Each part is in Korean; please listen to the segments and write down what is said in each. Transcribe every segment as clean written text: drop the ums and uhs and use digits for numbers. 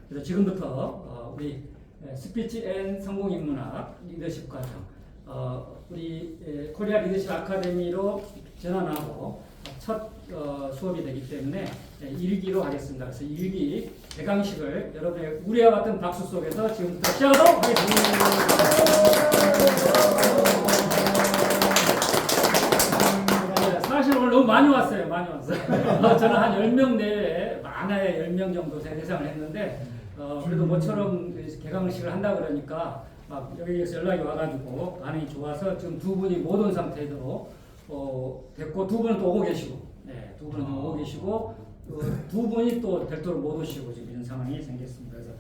그래서 지금부터 우리 스피치 앤 성공인문학 리더십 과정 우리 코리아 리더십 아카데미로 전환하고 첫 수업이 되기 때문에 1기로 하겠습니다. 그래서 1기 개강식을 여러분의 우리와 같은 박수 속에서 지금부터 시작하도록 하겠습니다. 사실 오늘 너무 많이 왔어요. 많이 왔어요. 저는 한 10명 내외, 많아야 10명 정도 대상을 했는데 그래도 모처럼 개강식을 한다 그러니까 막 여기에서 연락이 와가지고 반응이 좋아서 지금 두 분이 못 온 상태로 됐고 두 분은 또 오고 계시고 두 분은 또 오고 계시고 두 분이 또 별도로 못 오시고 지금 이런 상황이 생겼습니다. 그래서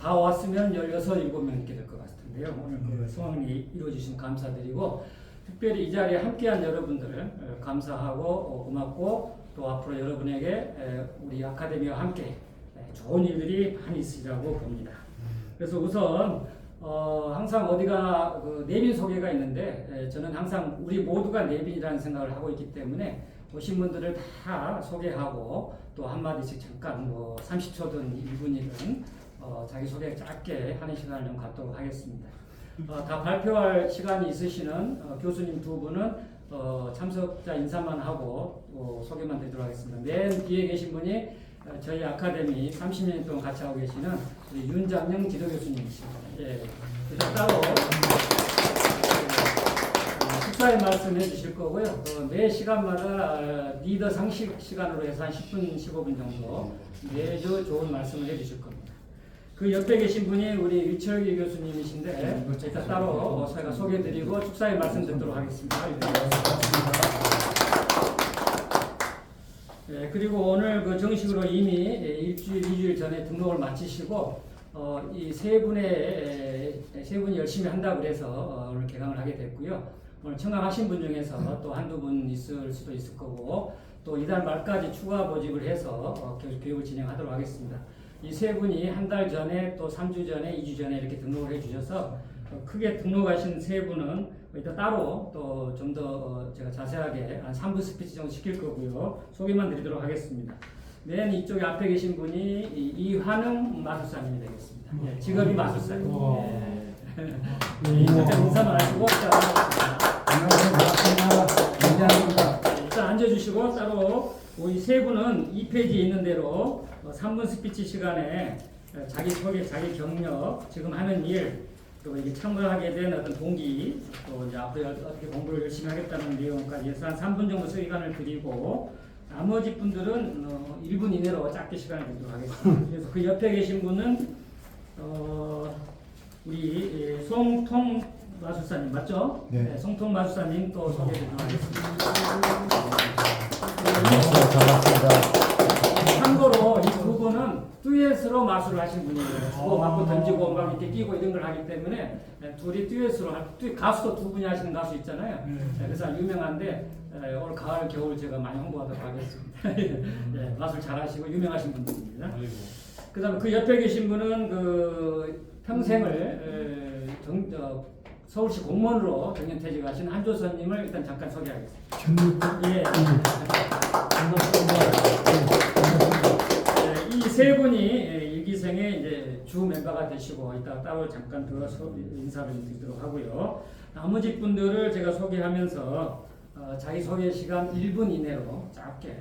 다 왔으면 16, 17명 이렇게 될 것 같은데요. 오늘 그 소원이 이루어주시면 감사드리고 특별히 이 자리에 함께한 여러분들 감사하고 고맙고 또 앞으로 여러분에게 우리 아카데미와 함께 좋은 일들이 많이 있으리라고 봅니다. 그래서 우선 항상 어디가 그 내빈 소개가 있는데 저는 항상 우리 모두가 내빈이라는 생각을 하고 있기 때문에 오신 분들을 다 소개하고 또 한마디씩 잠깐 뭐 30초든 1분이든 자기소개 짧게 하는 시간을 좀 갖도록 하겠습니다. 다 발표할 시간이 있으시는 교수님 두 분은 참석자 인사만 하고 소개만 드리도록 하겠습니다. 맨 뒤에 계신 분이 저희 아카데미 30년 동안 같이 하고 계시는 우리 윤장영 지도교수님이십니다. 예, 그래서 따로 식사의 말씀 해주실 거고요. 매 시간마다 리더 상식 시간으로 해서 한 10분, 15분 정도 매주 좋은 말씀을 해주실 겁니다. 그 옆에 계신 분이 우리 유철기 교수님이신데 일단 따로 저희가 소개해드리고 축사의 말씀 듣도록 하겠습니다. 네, 그리고 오늘 그 정식으로 이미 일주일, 2주일 전에 등록을 마치시고 이 세 분이 열심히 한다고 그래서 오늘 개강을 하게 됐고요. 오늘 청강하신 분 중에서 또 한두 분 있을 수도 있을 거고 또 이달 말까지 추가 모집을 해서 교육을 진행하도록 하겠습니다. 이 세 분이 한 달 전에 또 3주 전에 2주 전에 이렇게 등록을 해주셔서 크게 등록하신 세 분은 이따 따로 또 좀 더 제가 자세하게 한 3분 스피치 정도 시킬 거고요. 소개만 드리도록 하겠습니다. 맨 이쪽에 앞에 계신 분이 이환웅 마술사님이 되겠습니다. 예, 직업이 마술사입니다. 인사만 하시고 일단 앉아주시고 따로 이 세 분은 2페이지에 있는 대로 3분 스피치 시간에 자기 소개, 자기 경력, 지금 하는 일, 그리고 이게 참가하게 된 어떤 동기, 또 이제 앞으로 어떻게 공부를 열심히 하겠다는 내용까지 해서 한 3분 정도 시간을 드리고 나머지 분들은 1분 이내로 짧게 시간을 드리도록 하겠습니다. 그래서 그 옆에 계신 분은 우리 송통 마술사님 맞죠? 네. 송통 마술사님 또 소개해드리도록 하겠습니다. 참고로 이 두 분은 듀엣으로 마술을 하신 분이에요. 주고 맞고 던지고 막 이렇게 끼고 이런 걸 하기 때문에 둘이 듀엣으로 가수도 두 분이 하시는 가수 있잖아요. 그래서 유명한데 올 가을 겨울 제가 많이 홍보하도록 하겠습니다. 네, 마술 잘하시고 유명하신 분들입니다. 그다음 그 옆에 계신 분은 그 평생을 서울시 공무원으로 정년퇴직하신 한조선님을 일단 잠깐 소개하겠습니다. 예. 이 세 분이 일기생의 이제 주 멤버가 되시고 이따 따로 잠깐 더 인사를 드리도록 하고요. 나머지 분들을 제가 소개하면서 자기 소개 시간 1분 이내로 짧게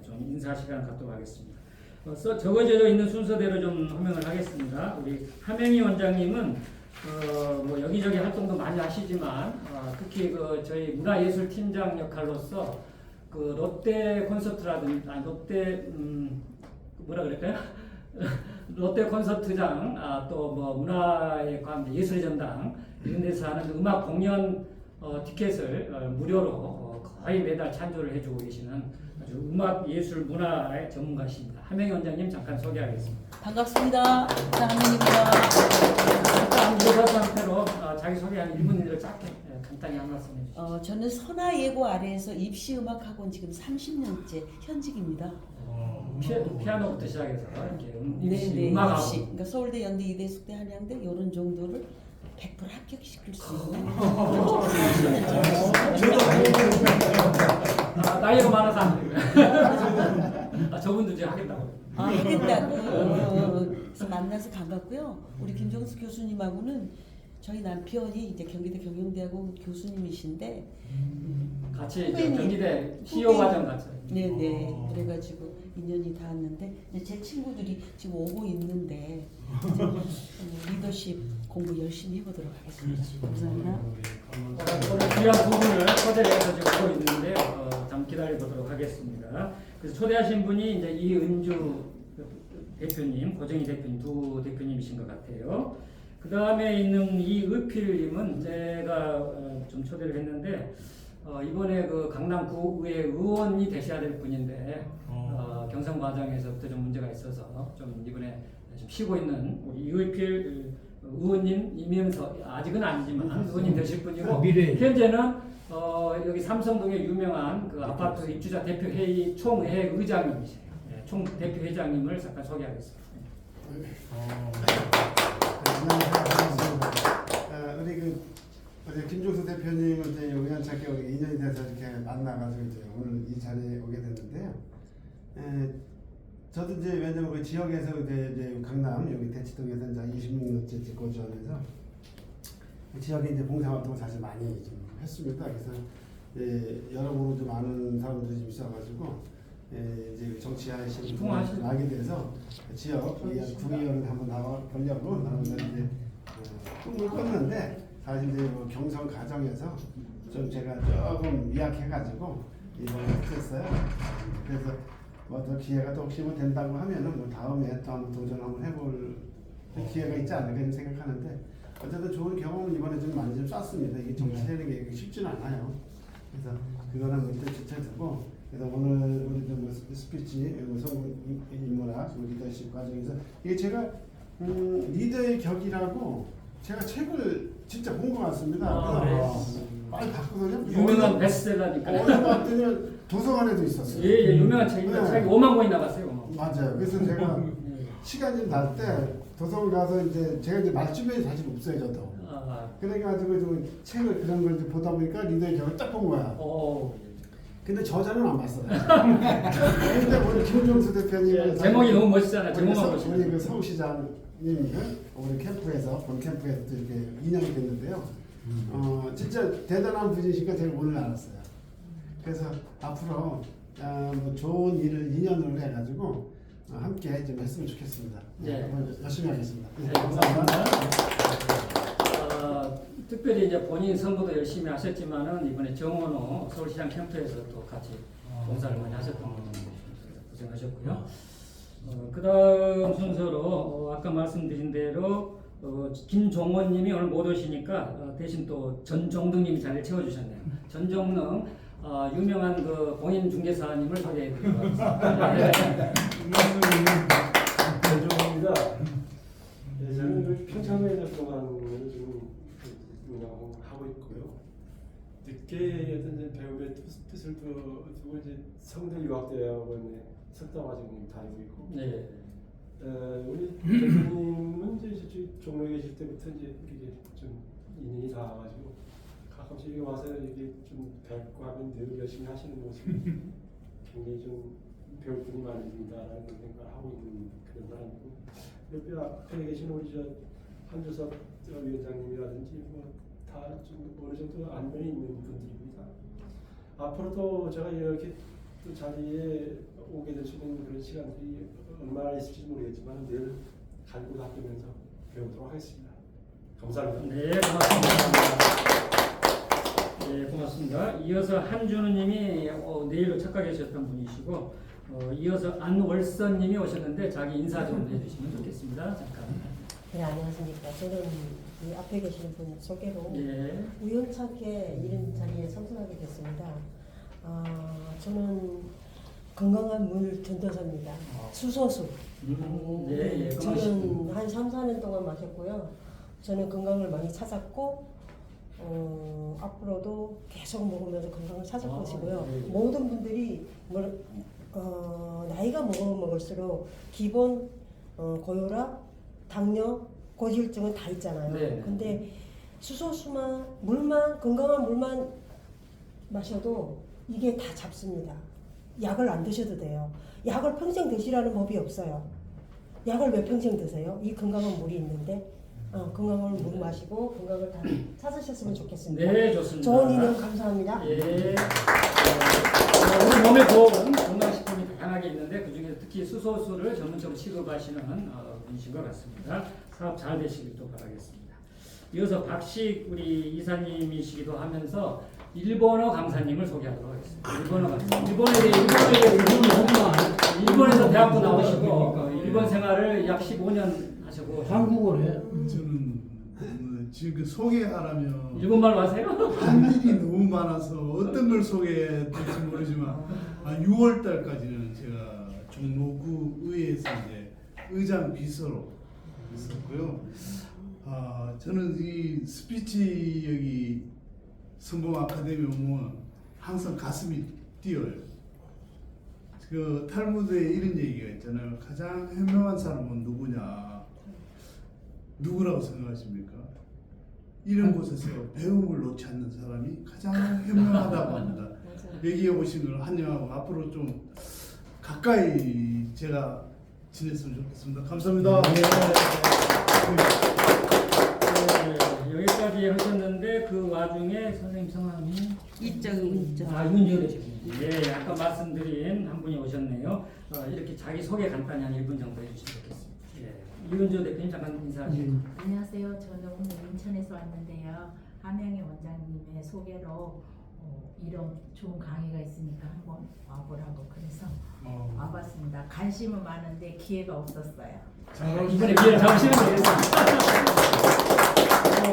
좀 인사 시간 갖도록 하겠습니다. 적어져 있는 순서대로 좀 설명을 하겠습니다. 우리 하명희 원장님은 뭐 여기저기 활동도 많이 하시지만 특히 그 저희 문화예술팀장 역할로서 그 롯데 콘서트라든지 롯데 뭐라 그럴까요? 롯데 콘서트장 또 뭐 문화에 관한 예술의 전당 이런 데서 하는 음악 공연 티켓을 무료로 거의 매달 찬조를 해주고 계시는 아주 음악 예술 문화의 전문가십니다. 하명희 원장님 잠깐 소개하겠습니다. 반갑습니다. 하명희입니다. 잠깐 모사 상태로 자기 소개 한 1분 이내로 짧게 간단히 한 말씀 해주시죠. 저는 선화예고 아래에서 입시음악학원 지금 30년째 현직입니다. 피아노부터 시작해서 이렇게 네네, 음악하고 입시. 그러니까 서울대, 연대, 이대, 숙대, 한양대 이런 정도를 100% 합격시킬 수 있는 나이가 많아서 안 돼요. 저분도 이제 하겠다고. 하겠다고 만나서 반갑고요. 우리 김정수 교수님하고는 저희 남편이 이제 경기대 경영대학원 교수님이신데 같이 저 후배님. 경기대 CEO 과정 같이. 네네 그래가지고 인연이 닿았는데 이제 제 친구들이 지금 오고 있는데 이제 리더십 공부 열심히 해보도록 하겠습니다. 감사합니다. 오늘 귀한 두 분을 초대를 해서 지금 오고 있는데요. 잠 기다려보도록 하겠습니다. 그래서 초대하신 분이 이제 이은주 대표님, 고정희 대표님 두 대표님이신 것 같아요. 그 다음에 있는 이의필님은 제가 좀 초대를 했는데 이번에 그 강남구의 의원이 되셔야 될 분인데 경선 과정에서부터 좀 문제가 있어서 좀 이번에 좀 쉬고 있는 우리 이의필 의원님이면서 아직은 아니지만 의원님 되실 분이고 현재는 여기 삼성동의 유명한 그 아파트 입주자 대표회의 총회 의장님이세요. 네, 총 대표회장님을 잠깐 소개하겠습니다. 안녕하세요. 우리 김종수 대표님은 이제 우연찮게 우리 인연이 돼서 이렇게 만나가지고 이제 오늘 이 자리에 오게 됐는데요. 저도 이제 왜냐면 그 지역에서 이제 강남 여기 대치동에서 이제 26년째 거주하면서 그 지역에 이제 봉사활동을 사실 많이 좀 했습니다. 그래서 여러모로 좀 아는 사람들이 좀 있어가지고 이제 정치하시는 분을 알게 돼서 지역 구의원을 한번 나와보려고 나름대로 이제 꿈을 꿨는데 사실 이제 뭐 경선 과정에서 좀 제가 조금 미약해가지고 이번에 못했어요. 그래서 뭐 또 기회가 또 혹시 뭐 된다고 하면은 뭐 다음에 또 한번 도전 한번 해볼 기회가 있지 않을까 생각하는데 어쨌든 좋은 경험은 이번에 좀 많이 좀 쐈습니다. 이게 정치라는 게 쉽지는 않아요. 그래서 그거는 뭐 일단 지쳐두고 그래서 오늘 우리 좀 스피치 성공 인문학 리더십 과정에서 이게 제가 리더의 격이라고 제가 책을 진짜 본 것 같습니다. 그래서 많이 봤거든요. 유명한 베스트셀러니까. 어디서 봤더니 도서관에도 있었어요. 예, 유명한 책입니다. 책이 5만 권이 나갔어요. 5만. 맞아요. 그래서 제가 시간이 날 때 도서관 가서 이제 말 주변에 사실 없어요, 저도. 그래가지고 좀 책을 그런 걸 좀 보다 보니까 리더의 격을 딱 본 거야. 근데 저자는 안 봤어요. 근데 오늘 김종수 대표님 제목이 너무 멋있잖아요. 제목만 우리 보시면. 그 서울시장님 우리 캠프에서 본 캠프에서 또 이렇게 인연이 됐는데요. 진짜 대단한 분이시니까 제가 오늘 알았어요. 그래서 앞으로 뭐 좋은 일을 인연으로 해가지고 함께 좀 했으면 좋겠습니다. 네. 열심히 하겠습니다. 네, 감사합니다. 특별히 이제 본인 선거도 열심히 하셨지만은 이번에 정원호 서울시장 캠프에서 또 같이 봉사를 많이 하셨던 분입니다. 고생하셨고요. 그다음 순서로 아까 말씀드린 대로 김종원님이 오늘 못 오시니까 대신 또 전종등님이 자리를 채워주셨네요. 전종능 유명한 그 공인중개사님을 소개해드리고 하겠습니다. 전종입니다. 저는 평창에서 동안을 좀 운영하고 있고요. 늦게 어떤 배움의 뜻을 두고 이제 성대 유학대학원에 석사과정을 다니고 있고. 네. 우리 대표님은 이제 종로에 계실 때부터 이제 이렇게 좀 인연이 닿아가지고 가끔씩 여기 와서 이렇게 좀 뵙고 하면 늘 열심히 하시는 모습이 굉장히 좀 배울 분이 많으십니다라는 생각을 하고 있는 그런 사람이고, 옆에 앞에 계신 우리 한주섭 위원장님이라든지 뭐 다 좀 어느 정도 안면이 있는 분들입니다. 앞으로도 제가 이렇게 또 자리에 오게 될 수 있는 그런 시간들이 얼마나 있을지 모르겠지만 늘 갈고 닦으면서 배우도록 하겠습니다. 감사합니다. 네, 고맙습니다. 네, 고맙습니다. 이어서 한준우님이 내일로 착각하셨던 분이시고, 이어서 안월선님이 오셨는데 자기 인사 좀 해주시면 좋겠습니다. 잠깐. 네, 안녕하십니까. 저는 이 앞에 계시는 분 소개로 예. 우연찮게 이런 자리에 참석하게 됐습니다. 저는 건강한 물 전도사입니다. 수소수. 예, 예. 저는 한 3, 4년 동안 마셨고요. 저는 건강을 많이 찾았고 앞으로도 계속 먹으면서 건강을 찾을 것이고요. 예, 예. 모든 분들이 나이가 먹을수록 기본 고혈압, 당뇨, 고지혈증은 다 있잖아요. 네. 근데 수소수만 물만 건강한 물만 마셔도 이게 다 잡습니다. 약을 안 드셔도 돼요. 약을 평생 드시라는 법이 없어요. 약을 왜 평생 드세요? 이 건강한 물이 있는데 건강한 물 마시고 건강을 다 찾으셨으면 좋겠습니다. 네, 좋습니다. 좋은 인연 감사합니다. 예. 우리 몸에 좋은 건강식품이 다양하게 있는데 그 중에 특히 수소수를 전문적으로 취급하시는 분이신 것 같습니다. 사업 잘 되시길 또 바라겠습니다. 이어서 박식 우리 이사님이시기도 하면서 일본어 강사님을 소개하도록 하겠습니다. 일본어 강사. 일본에서 대학도 나오시고 일본 생활을 약 15년 하셨고 한국어를 해. 저는 지금 소개하라면 일본말로 하세요? 할 일이 너무 많아서 어떤 걸 소개할지 모르지만 6월 달까지는 제가 종로구 의회에서 이제 의장 비서로 있었고요. 저는 이 스피치 여기 성공 아카데미 오면 항상 가슴이 뛰어요. 그 탈무드에 이런 얘기가 있잖아요. 가장 현명한 사람은 누구냐? 누구라고 생각하십니까? 이런 곳에서 배움을 놓지 않는 사람이 가장 현명하다고 합니다. 여기에 오신 걸 환영하고 앞으로 좀 가까이 제가 지냈으면 좋겠습니다. 감사합니다. 여기까지 하셨는데 그 와중에 선생님 성함이 이정은죠. 윤지호 대표님. 예, 아까 말씀드린 한 분이 오셨네요. 이렇게 자기 소개 간단히 한 1분 정도 해주시면 좋겠습니다. 예, 윤지호 대표님 잠깐 인사하시죠. 안녕하세요. 저는 오늘 인천에서 왔는데요. 함영희 원장님의 소개로 이런 좋은 강의가 있으니까 한번 와보라고 그래서 와봤습니다. 관심은 많은데 기회가 없었어요. 이번에 기회를 잡으시면 되겠습니다.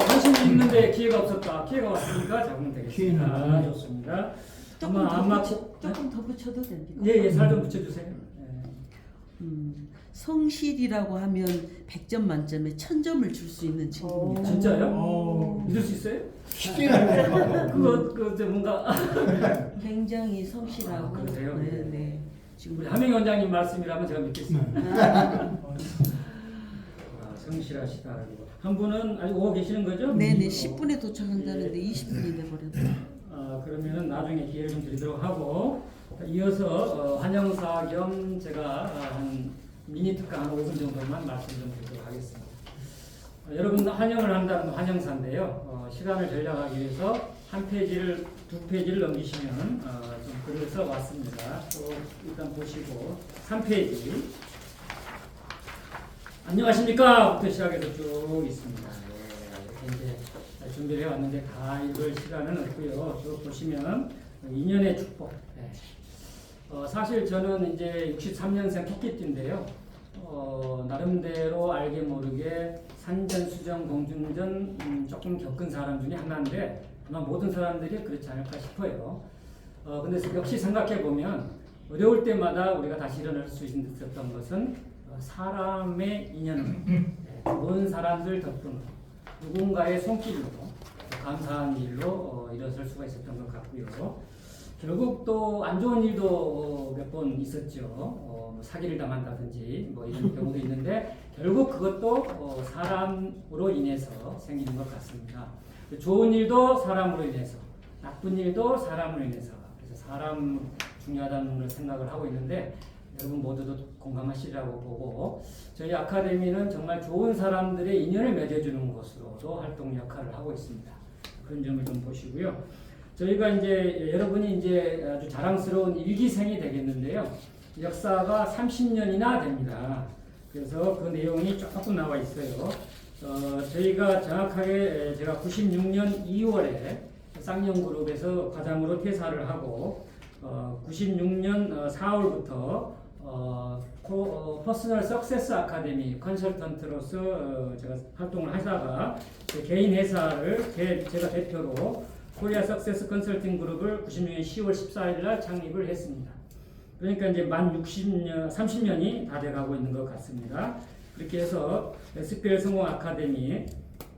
관심이 있는데 기회가 없었다. 기회가 왔으니까 잡으면 되겠습니다. 좋습니다. 조금 더 붙여도 됩니까? 예, 살 좀 붙여주세요. 예. 성실이라고 하면 100점 만점에 1000점을 줄 수 있는 친구입니다. 진짜요? 믿을 수 있어요? 쉽게 하네요. 그거 뭔가 굉장히 성실하고. 그러세요? 네. 지금 우리 함영희 원장님 말씀이라면 제가 믿겠습니다. 성실하시다고. 한 분은 아직 오고 계시는 거죠? 네네 10분에 도착한다는데 20분이 돼버렸네. 그러면은 나중에 기회를 좀 드리도록 하고 이어서 환영사 겸 제가 한 미니 특강 한 5분 정도만 말씀 좀 드리도록 하겠습니다. 여러분 환영을 한다는 환영사인데요. 시간을 절약하기 위해서 한 페이지를 두 페이지를 넘기시면 좀 글을 써 왔습니다. 또 일단 보시고 3페이지 안녕하십니까? 부터 시작해서 쭉 있습니다. 네, 이렇게 이제 준비를 해왔는데 다 읽을 시간은 없고요. 쭉 보시면 인연의 축복. 네. 사실 저는 이제 63년생 토끼띠인데요. 나름대로 알게 모르게 산전, 수정, 공중전 조금 겪은 사람 중에 하나인데 아마 모든 사람들이 그렇지 않을까 싶어요. 근데 역시 생각해 보면 어려울 때마다 우리가 다시 일어날 수 있었던 것은 사람의 인연, 좋은 사람들 덕분, 누군가의 손길로 감사한 일로 일어설 수가 있었던 것 같고요. 결국 또 안 좋은 일도 몇 번 있었죠. 사기를 당한다든지 뭐 이런 경우도 있는데 결국 그것도 사람으로 인해서 생기는 것 같습니다. 좋은 일도 사람으로 인해서, 나쁜 일도 사람으로 인해서. 그래서 사람 중요하다는 걸 생각을 하고 있는데 여러분 모두도 공감하시리라고 보고 저희 아카데미는 정말 좋은 사람들의 인연을 맺어주는 곳으로도 활동 역할을 하고 있습니다. 그런 점을 좀 보시고요. 저희가 이제 여러분이 이제 아주 자랑스러운 일기생이 되겠는데요. 역사가 30년이나 됩니다. 그래서 그 내용이 조금 나와 있어요. 저희가 정확하게 제가 96년 2월에 쌍용그룹에서 과장으로 퇴사를 하고 96년 4월부터 퍼스널 석세스 아카데미 컨설턴트로서 제가 활동을 하다가 개인 회사를 제가 대표로 코리아 석세스 컨설팅 그룹을 96년 10월 14일 날 창립을 했습니다. 그러니까 이제 만 30년이 다 돼가고 있는 것 같습니다. 그렇게 해서 SPL 성공 아카데미,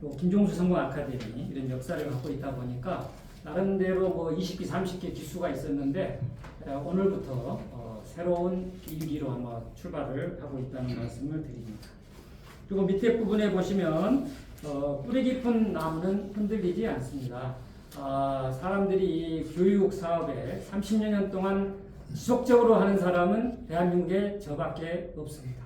또 김종수 성공 아카데미 이런 역사를 갖고 있다 보니까 나름대로 뭐 20기, 30기 기수가 있었는데 오늘부터 새로운 일기로 한번 출발을 하고 있다는 말씀을 드립니다. 그리고 밑에 부분에 보시면 뿌리 깊은 나무는 흔들리지 않습니다. 사람들이 이 교육 사업에 30년 동안 지속적으로 하는 사람은 대한민국에 저밖에 없습니다.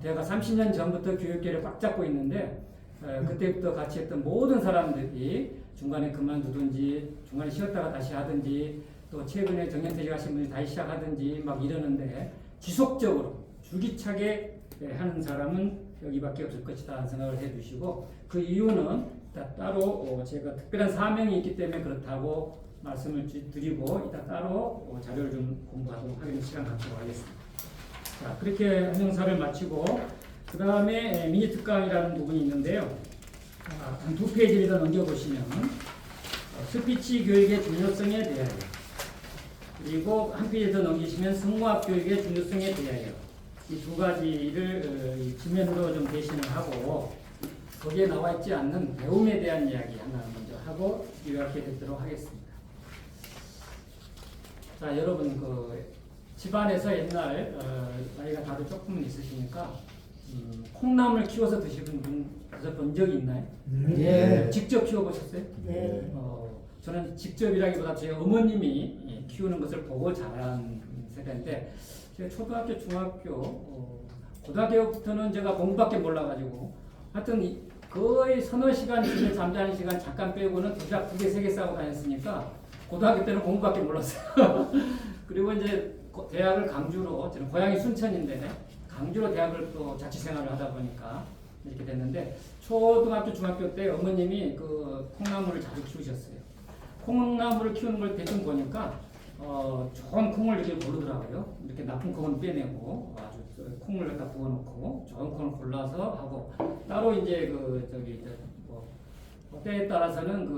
제가 30년 전부터 교육계를 꽉 잡고 있는데 그때부터 같이 했던 모든 사람들이 중간에 그만두든지 중간에 쉬었다가 다시 하든지 또 최근에 정년퇴직 하신 분이 다시 시작하든지 막 이러는데 지속적으로 줄기차게 하는 사람은 여기밖에 없을 것이다 하는 생각을 해주시고 그 이유는 따로 제가 특별한 사명이 있기 때문에 그렇다고 말씀을 드리고 이따 따로 자료를 좀 공부하도록 하기는 시간 갖도록 하겠습니다. 자, 그렇게 한영사를 마치고 그 다음에 미니 특강이라는 부분이 있는데요. 한 두 페이지를 더 넘겨보시면 스피치 교육의 중요성에 대하여 그리고 한 페이지 더 넘기시면 성공학 교육의 중요성에 대하여 이 두 가지를 지면으로 좀 대신을 하고 거기에 나와 있지 않는 배움에 대한 이야기 하나 먼저 하고 요약해 듣도록 하겠습니다. 자, 여러분 집안에서 옛날 나이가 다들 조금은 있으시니까 콩나물 키워서 드시는 분 본 적이 있나요? 네. 직접 키워보셨어요? 네. 저는 직접이라기보다 제 어머님이 키우는 것을 보고 자란 세대인데 제가 초등학교, 중학교, 고등학교부터는 제가 공부밖에 몰라가지고 하여튼 거의 서너 시간 집에 잠자는 시간 잠깐 빼고는 도시락 2개, 3개 싸고 다녔으니까 고등학교 때는 공부밖에 몰랐어요. 그리고 이제 대학을 강주로, 저는 고향이 순천인데 강주로 대학을 또 자취생활을 하다 보니까 이렇게 됐는데 초등학교, 중학교 때 어머님이 그 콩나물을 자주 키우셨어요. 콩나물을 키우는 걸 대충 보니까 좋은 콩을 이렇게 고르더라고요. 이렇게 나쁜 콩은 빼내고 아주 콩을 갖다 부어놓고 좋은 콩을 골라서 하고 따로 이제 때에 따라서는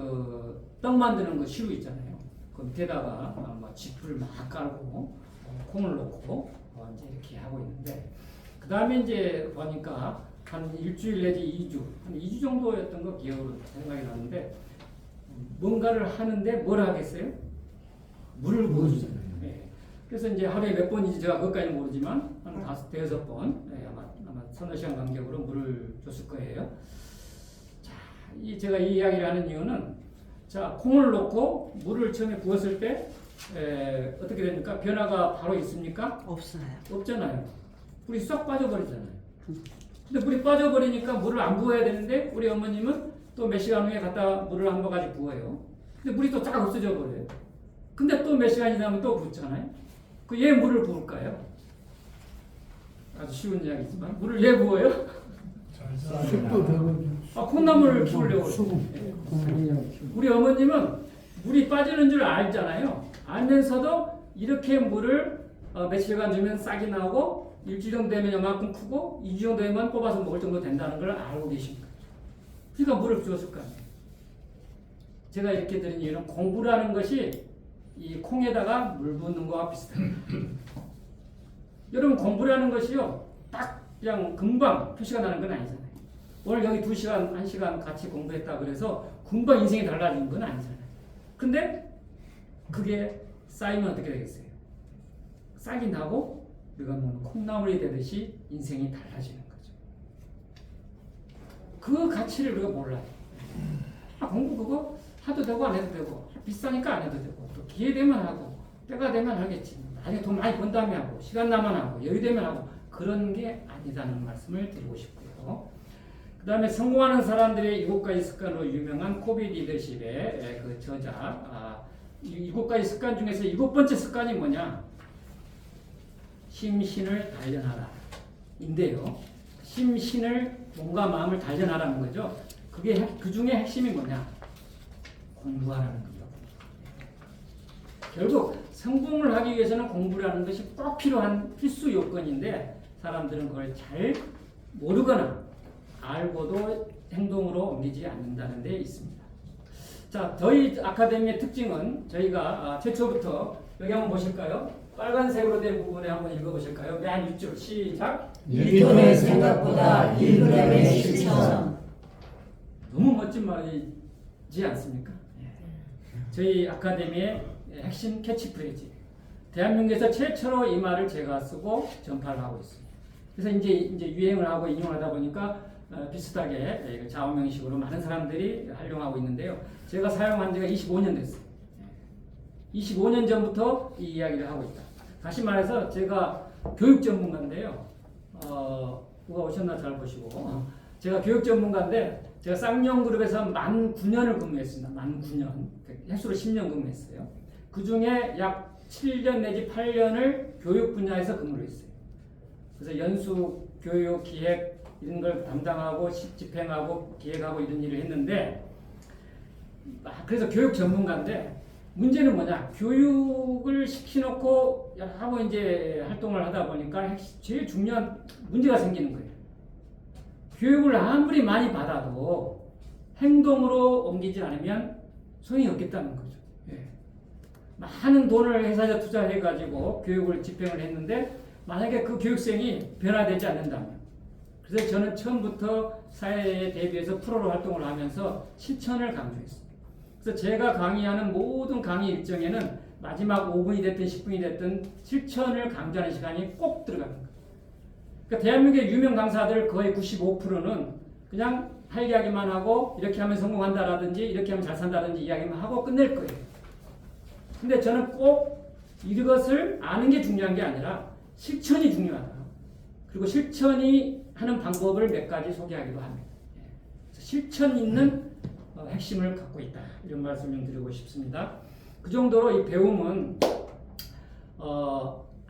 떡 만드는 거 시루 있잖아요. 그 밑에다가 짚을 막 깔고 콩을 넣고 이제 이렇게 하고 있는데 그 다음에 이제 보니까 한 일주일 내지 2주, 한 2주 정도였던 거 기억으로 생각이 나는데 뭔가를 하는데 뭘 하겠어요? 물을 부어주잖아요. 네. 그래서 이제 하루에 몇 번인지 제가 그것까지는 모르지만 한 5-6번 아마 서너 시간 간격으로 물을 줬을 거예요. 자, 제가 이 이야기를 하는 이유는 자, 콩을 넣고 물을 처음에 부었을 때 어떻게 됩니까? 변화가 바로 있습니까? 없어요. 없잖아요. 물이 쏙 빠져버리잖아요. 근데 물이 빠져버리니까 물을 안 부어야 되는데 우리 어머님은 또 몇 시간 후에 갖다 물을 한 바가지 부어요. 근데 물이 또 쫙 없어져 버려요. 근데 또 몇 시간이 지나면 또 붓잖아요. 왜 물을 부을까요? 아주 쉬운 이야기지만 물을 왜 부어요? 습도 되고 콩나물을 키우려고. 우리 어머님은 물이 빠지는 줄 알잖아요. 알면서도 이렇게 물을 며칠간 주면 싹이 나고 일주일 정도 되면 요만큼 크고 2주 정도 되면 뽑아서 먹을 정도 된다는 걸 알고 계십니다. 그러니까 물을 주었을 거 아니에요. 제가 이렇게 드린 이유는 공부라는 것이 이 콩에다가 물 붓는 거와 비슷합니다. 여러분 공부라는 것이요 딱 그냥 금방 표시가 나는 건 아니잖아요. 오늘 여기 2시간, 1시간 같이 공부했다 그래서 금방 인생이 달라진 건 아니잖아요. 근데 그게 쌓이면 어떻게 되겠어요? 싹이 나고 우리가 먹는 콩나물이 되듯이 인생이 달라지는 거죠. 그 가치를 우리가 몰라요. 공부 그거 해도 되고 안 해도 되고 비싸니까 안 해도 되고 또 기회 되면 하고 때가 되면 하겠지. 나중에 돈 많이 번 다음에 하고 시간 나면 하고 여유 되면 하고 그런 게 아니다는 말씀을 드리고 싶고요. 그 다음에 성공하는 사람들의 7가지 습관으로 유명한 코비 리더십의 그 저자 7가지 습관 중에서 7번째 습관이 뭐냐? 심신을 단련하라 인데요. 심신을 몸과 마음을 단련하라는 거죠. 그게 그 중에 핵심이 뭐냐? 공부하라는 거죠. 결국 성공을 하기 위해서는 공부라는 것이 꼭 필요한 필수 요건인데 사람들은 그걸 잘 모르거나 알고도 행동으로 옮기지 않는다는 데 있습니다. 자, 저희 아카데미의 특징은 저희가 최초부터 여기 한번 보실까요? 빨간색으로 된 부분에 한번 읽어보실까요? 맨 윗줄 시작. 뉴턴의 생각보다 1g의 실천. 너무 멋진 말이지 않습니까? 저희 아카데미의 핵심 캐치프레이즈. 대한민국에서 최초로 이 말을 제가 쓰고 전파를 하고 있습니다. 그래서 이제 유행을 하고 인용하다 보니까 비슷하게 좌우명식으로 많은 사람들이 활용하고 있는데요. 제가 사용한 지가 25년 됐어요. 25년 전부터 이 이야기를 하고 있다. 다시 말해서 제가 교육 전문가인데요. 누가 오셨나 잘 보시고. 제가 교육 전문가인데 제가 쌍용그룹에서 만 9년을 근무했습니다. 만 9년. 횟수로 10년 근무했어요. 그 중에 약 7년 내지 8년을 교육 분야에서 근무를 했어요. 그래서 연수, 교육, 기획 이런 걸 담당하고 집행하고 기획하고 이런 일을 했는데 그래서 교육 전문가인데 문제는 뭐냐? 교육을 시켜놓고 하고 이제 활동을 하다 보니까 제일 중요한 문제가 생기는 거예요. 교육을 아무리 많이 받아도 행동으로 옮기지 않으면 소용이 없겠다는 거죠. 예. 많은 돈을 회사에 투자해가지고 교육을 집행을 했는데 만약에 그 교육생이 변화되지 않는다면 그래서 저는 처음부터 사회에 대비해서 프로로 활동을 하면서 실천을 강조했습니다. 그래서 제가 강의하는 모든 강의 일정에는 마지막 5분이 됐든 10분이 됐든 실천을 강조하는 시간이 꼭 들어가는 거예요. 그러니까 대한민국의 유명 강사들 거의 95%는 그냥 할 이야기만 하고 이렇게 하면 성공한다라든지 이렇게 하면 잘 산다든지 이야기만 하고 끝낼 거예요. 근데 저는 꼭 이것을 아는 게 중요한 게 아니라 실천이 중요하다. 그리고 실천이 하는 방법을 몇 가지 소개하기도 합니다. 실천 있는 핵심을 갖고 있다. 이런 말씀 좀 드리고 싶습니다. 그 정도로 이 배움은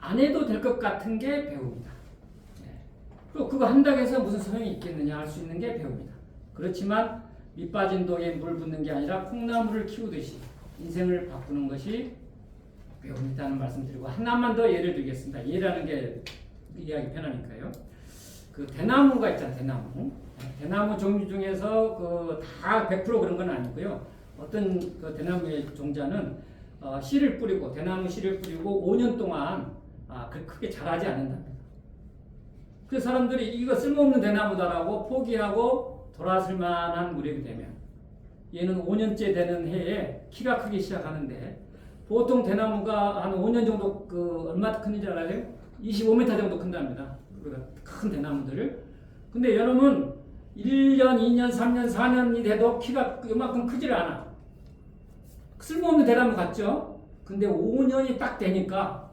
안 해도 될 것 같은 게 배움이다. 그리고 그거 한다고 해서 무슨 소용이 있겠느냐 할 수 있는 게 배움이다. 그렇지만 밑 빠진 독에 물 붓는 게 아니라 콩나물을 키우듯이 인생을 바꾸는 것이 배움이다는 말씀 드리고 하나만 더 예를 들겠습니다. 예라는 게 이해하기 편하니까요. 그 대나무가 있잖아요. 대나무. 대나무 종류 중에서 다 100% 그런 건 아니고요. 어떤 그 대나무의 종자는 씨를 뿌리고 대나무 씨를 뿌리고 5년 동안 크게 자라지 않는답니다. 그 사람들이 이거 쓸모없는 대나무다라고 포기하고 돌아설 만한 무렵이 되면 얘는 5년째 되는 해에 키가 크기 시작하는데 보통 대나무가 한 5년 정도 얼마 큰지 알아요? 25m 정도 큰답니다. 큰 대나무들. 근데 여러분 1년, 2년, 3년, 4년이 돼도 키가 이만큼 크질 않아. 쓸모없는 대나무 같죠? 근데 5년이 딱 되니까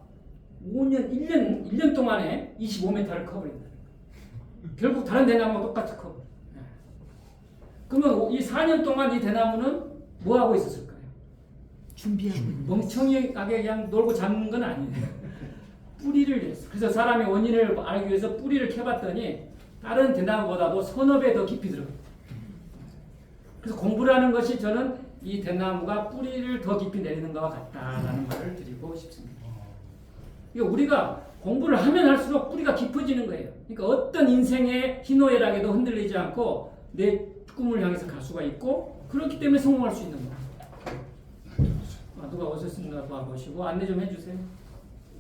1년 동안에 25m를 커버린다. 결국 다른 대나무가 똑같이 커버려. 그러면 이 4년 동안 이 대나무는 뭐 하고 있었을까요? 준비하고 멍청이하게 그냥 놀고 잡는 건 아니에요. 뿌리를 냈어. 그래서 사람이 원인을 알기 위해서 뿌리를 캐봤더니 다른 대나무보다도 서너 배 더 깊이 들어가요. 그래서 공부라는 것이 저는 이 대나무가 뿌리를 더 깊이 내리는 것과 같다라는 말을 드리고 싶습니다. 그러니까 우리가 공부를 하면 할수록 뿌리가 깊어지는 거예요. 그러니까 어떤 인생의 희노애락에도 흔들리지 않고 내 꿈을 향해서 갈 수가 있고 그렇기 때문에 성공할 수 있는 거예요. 누가 오셨습니다. 봐보시고 안내 좀 해주세요.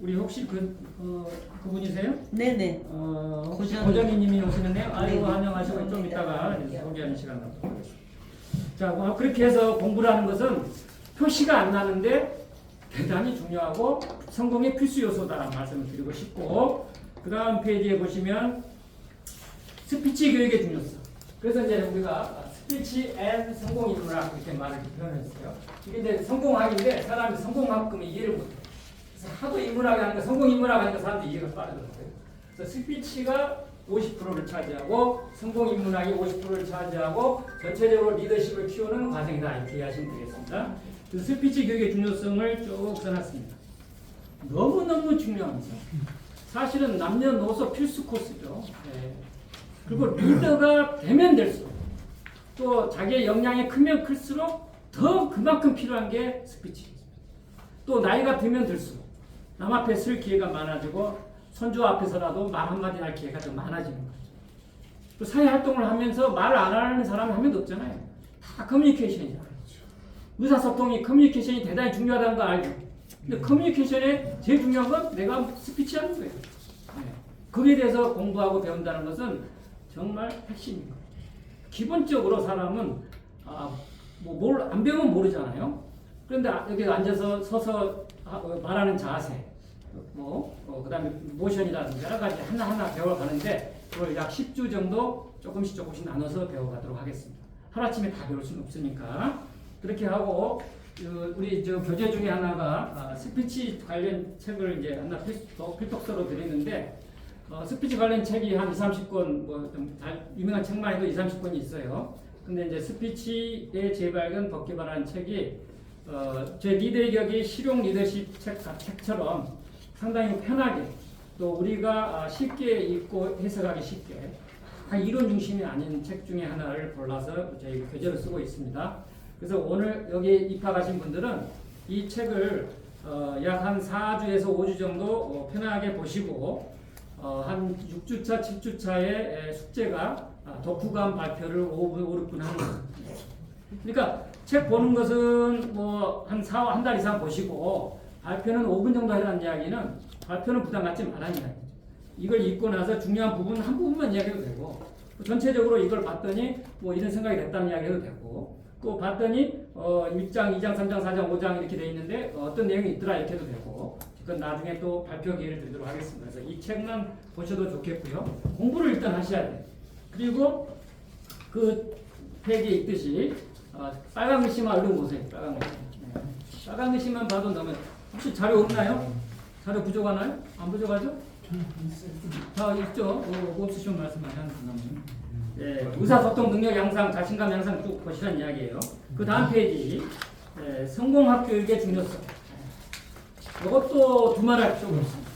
우리 혹시 그분이세요? 네네. 고정희님이 오시는데요. 아이고 네네. 안녕하시고 좀 이따가 소개하는 시간 갖도록 하겠습니다. 자, 그렇게 해서 공부라는 것은 표시가 안 나는데 대단히 중요하고 성공의 필수 요소다라는 말씀을 드리고 싶고 그 다음 페이지에 보시면 스피치 교육의 중요성. 그래서 이제 우리가 스피치 앤 성공 인문학 이렇게 말을 표현했어요. 이게 이제 성공학인데 사람이 성공학금을 이해를 못해요. 그래서 하도 인문학이 하니까 성공 인문학 하니까 사람들이 이해가 빠르더라고요. 그래서 스피치가 50%를 차지하고 성공 인문학이 50%를 차지하고 전체적으로 리더십을 키우는 과정이다 이렇게 이해하시면 되겠습니다. 그래서 스피치 교육의 중요성을 쭉 써놨습니다. 너무너무 중요합니다. 사실은 남녀노소 필수 코스죠. 네. 그리고 리더가 되면 될수록 또 자기의 역량이 크면 클수록 더 그만큼 필요한 게 스피치입니다. 또 나이가 들면 들수록 남 앞에 쓸 기회가 많아지고 손주 앞에서라도 말 한마디 할 기회가 더 많아지는 거죠. 또 사회활동을 하면서 말을 안 하는 사람이 한 명도 없잖아요. 다 커뮤니케이션이잖아요. 의사소통이 커뮤니케이션이 대단히 중요하다는 거 알죠? 근데 커뮤니케이션에 제일 중요한 건 내가 스피치 하는 거예요. 네. 거기에 대해서 공부하고 배운다는 것은 정말 핵심인 거예요. 기본적으로 사람은 뭘 안 배우면 모르잖아요. 그런데 여기 앉아서 서서 말하는 자세, 그 다음에 모션이라든지 여러 가지 하나하나 배워가는데 그걸 약 10주 정도 조금씩 나눠서 배워가도록 하겠습니다. 하루아침에 다 배울 수는 없으니까 그렇게 하고 우리 교재 중에 하나가 스피치 관련 책을 이제 하나 필독서로 드리는데 스피치 관련 책이 한 20, 30권, 뭐좀 유명한 책만 해도 20, 30권이 있어요. 근데 이제 스피치의 재발견, 법개발하는 책이 제 리더의 격이 실용 리더십 책처럼 상당히 편하게 또 우리가 쉽게 읽고 해석하기 쉽게 이론 중심이 아닌 책 중에 하나를 골라서 저희 교재로 쓰고 있습니다. 그래서 오늘 여기 입학하신 분들은 이 책을 약 한 4주에서 5주 정도 편하게 보시고 한 6주차, 7주차의 숙제가 독후감 발표를 5분, 5, 6분 하는 거예요. 그러니까 책 보는 것은 뭐 한 달 이상 보시고 발표는 5분 정도 하라는 이야기는 발표는 부담 갖지 말라는 이야기죠. 이걸 읽고 나서 중요한 부분 한 부분만 이야기해도 되고 전체적으로 이걸 봤더니 뭐 이런 생각이 됐다는 이야기해도 되고 또 봤더니 1장, 2장, 3장, 4장, 5장 이렇게 돼 있는데 어떤 내용이 있더라 이렇게 해도 되고 그건 나중에 또 발표 기회를 드리도록 하겠습니다. 그래서 이 책만 보셔도 좋겠고요. 공부를 일단 하셔야 돼요. 그리고 그 페이지에 있듯이 빨간 글씨만 얼른 보세요. 빨간 글씨. 빨간 글씨만 봐도 너무 혹시 자료 없나요? 자료 부족하나요? 안 부족하죠? 다 있죠. 없으시면 말씀 많이 하는 분은. 예, 의사소통 능력 향상, 자신감 향상 쭉 보시라는 이야기예요. 그 다음 페이지 성공학 교육의 중요성. 이것도 두말할 필요가 없습니다.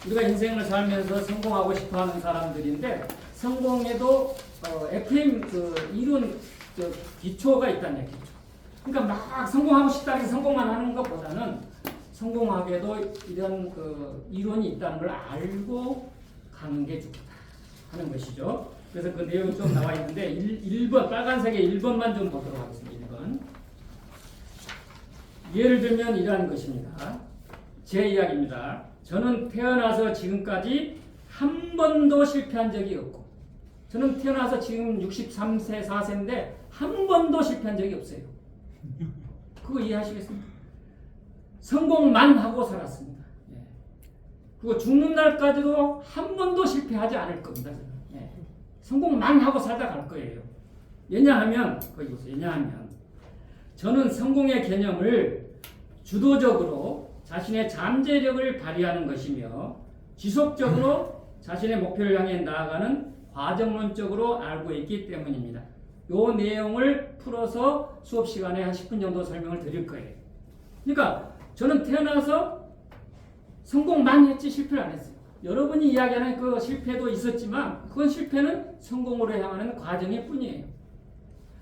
우리가 인생을 살면서 성공하고 싶어하는 사람들인데 성공에도 FM 이론 기초가 있다는 얘기죠. 그러니까 막 성공하고 싶다 해서 성공만 하는 것보다는 성공하게도 이런 이론이 있다는 걸 알고 가는 게 좋다 하는 것이죠. 그래서 그 내용이 좀 나와 있는데 1번 빨간색의 1번만 좀 보도록 하겠습니다. 1번. 예를 들면 이러한 것입니다. 제 이야기입니다. 저는 태어나서 지금까지 한 번도 실패한 적이 없고 저는 태어나서 지금 63세, 4세인데 한 번도 실패한 적이 없어요. 그거 이해하시겠습니까? 성공만 하고 살았습니다. 예. 그리고 죽는 날까지도 한 번도 실패하지 않을 겁니다. 예. 성공만 하고 살다 갈 거예요. 왜냐하면 거기 보세요. 왜냐하면 저는 성공의 개념을 주도적으로 자신의 잠재력을 발휘하는 것이며 지속적으로 자신의 목표를 향해 나아가는 과정론적으로 알고 있기 때문입니다. 이 내용을 풀어서 수업 시간에 한 10분 정도 설명을 드릴 거예요. 그러니까 저는 태어나서 성공 많이 했지 실패를 안 했어요. 여러분이 이야기하는 그 실패도 있었지만 그건 실패는 성공으로 향하는 과정일 뿐이에요.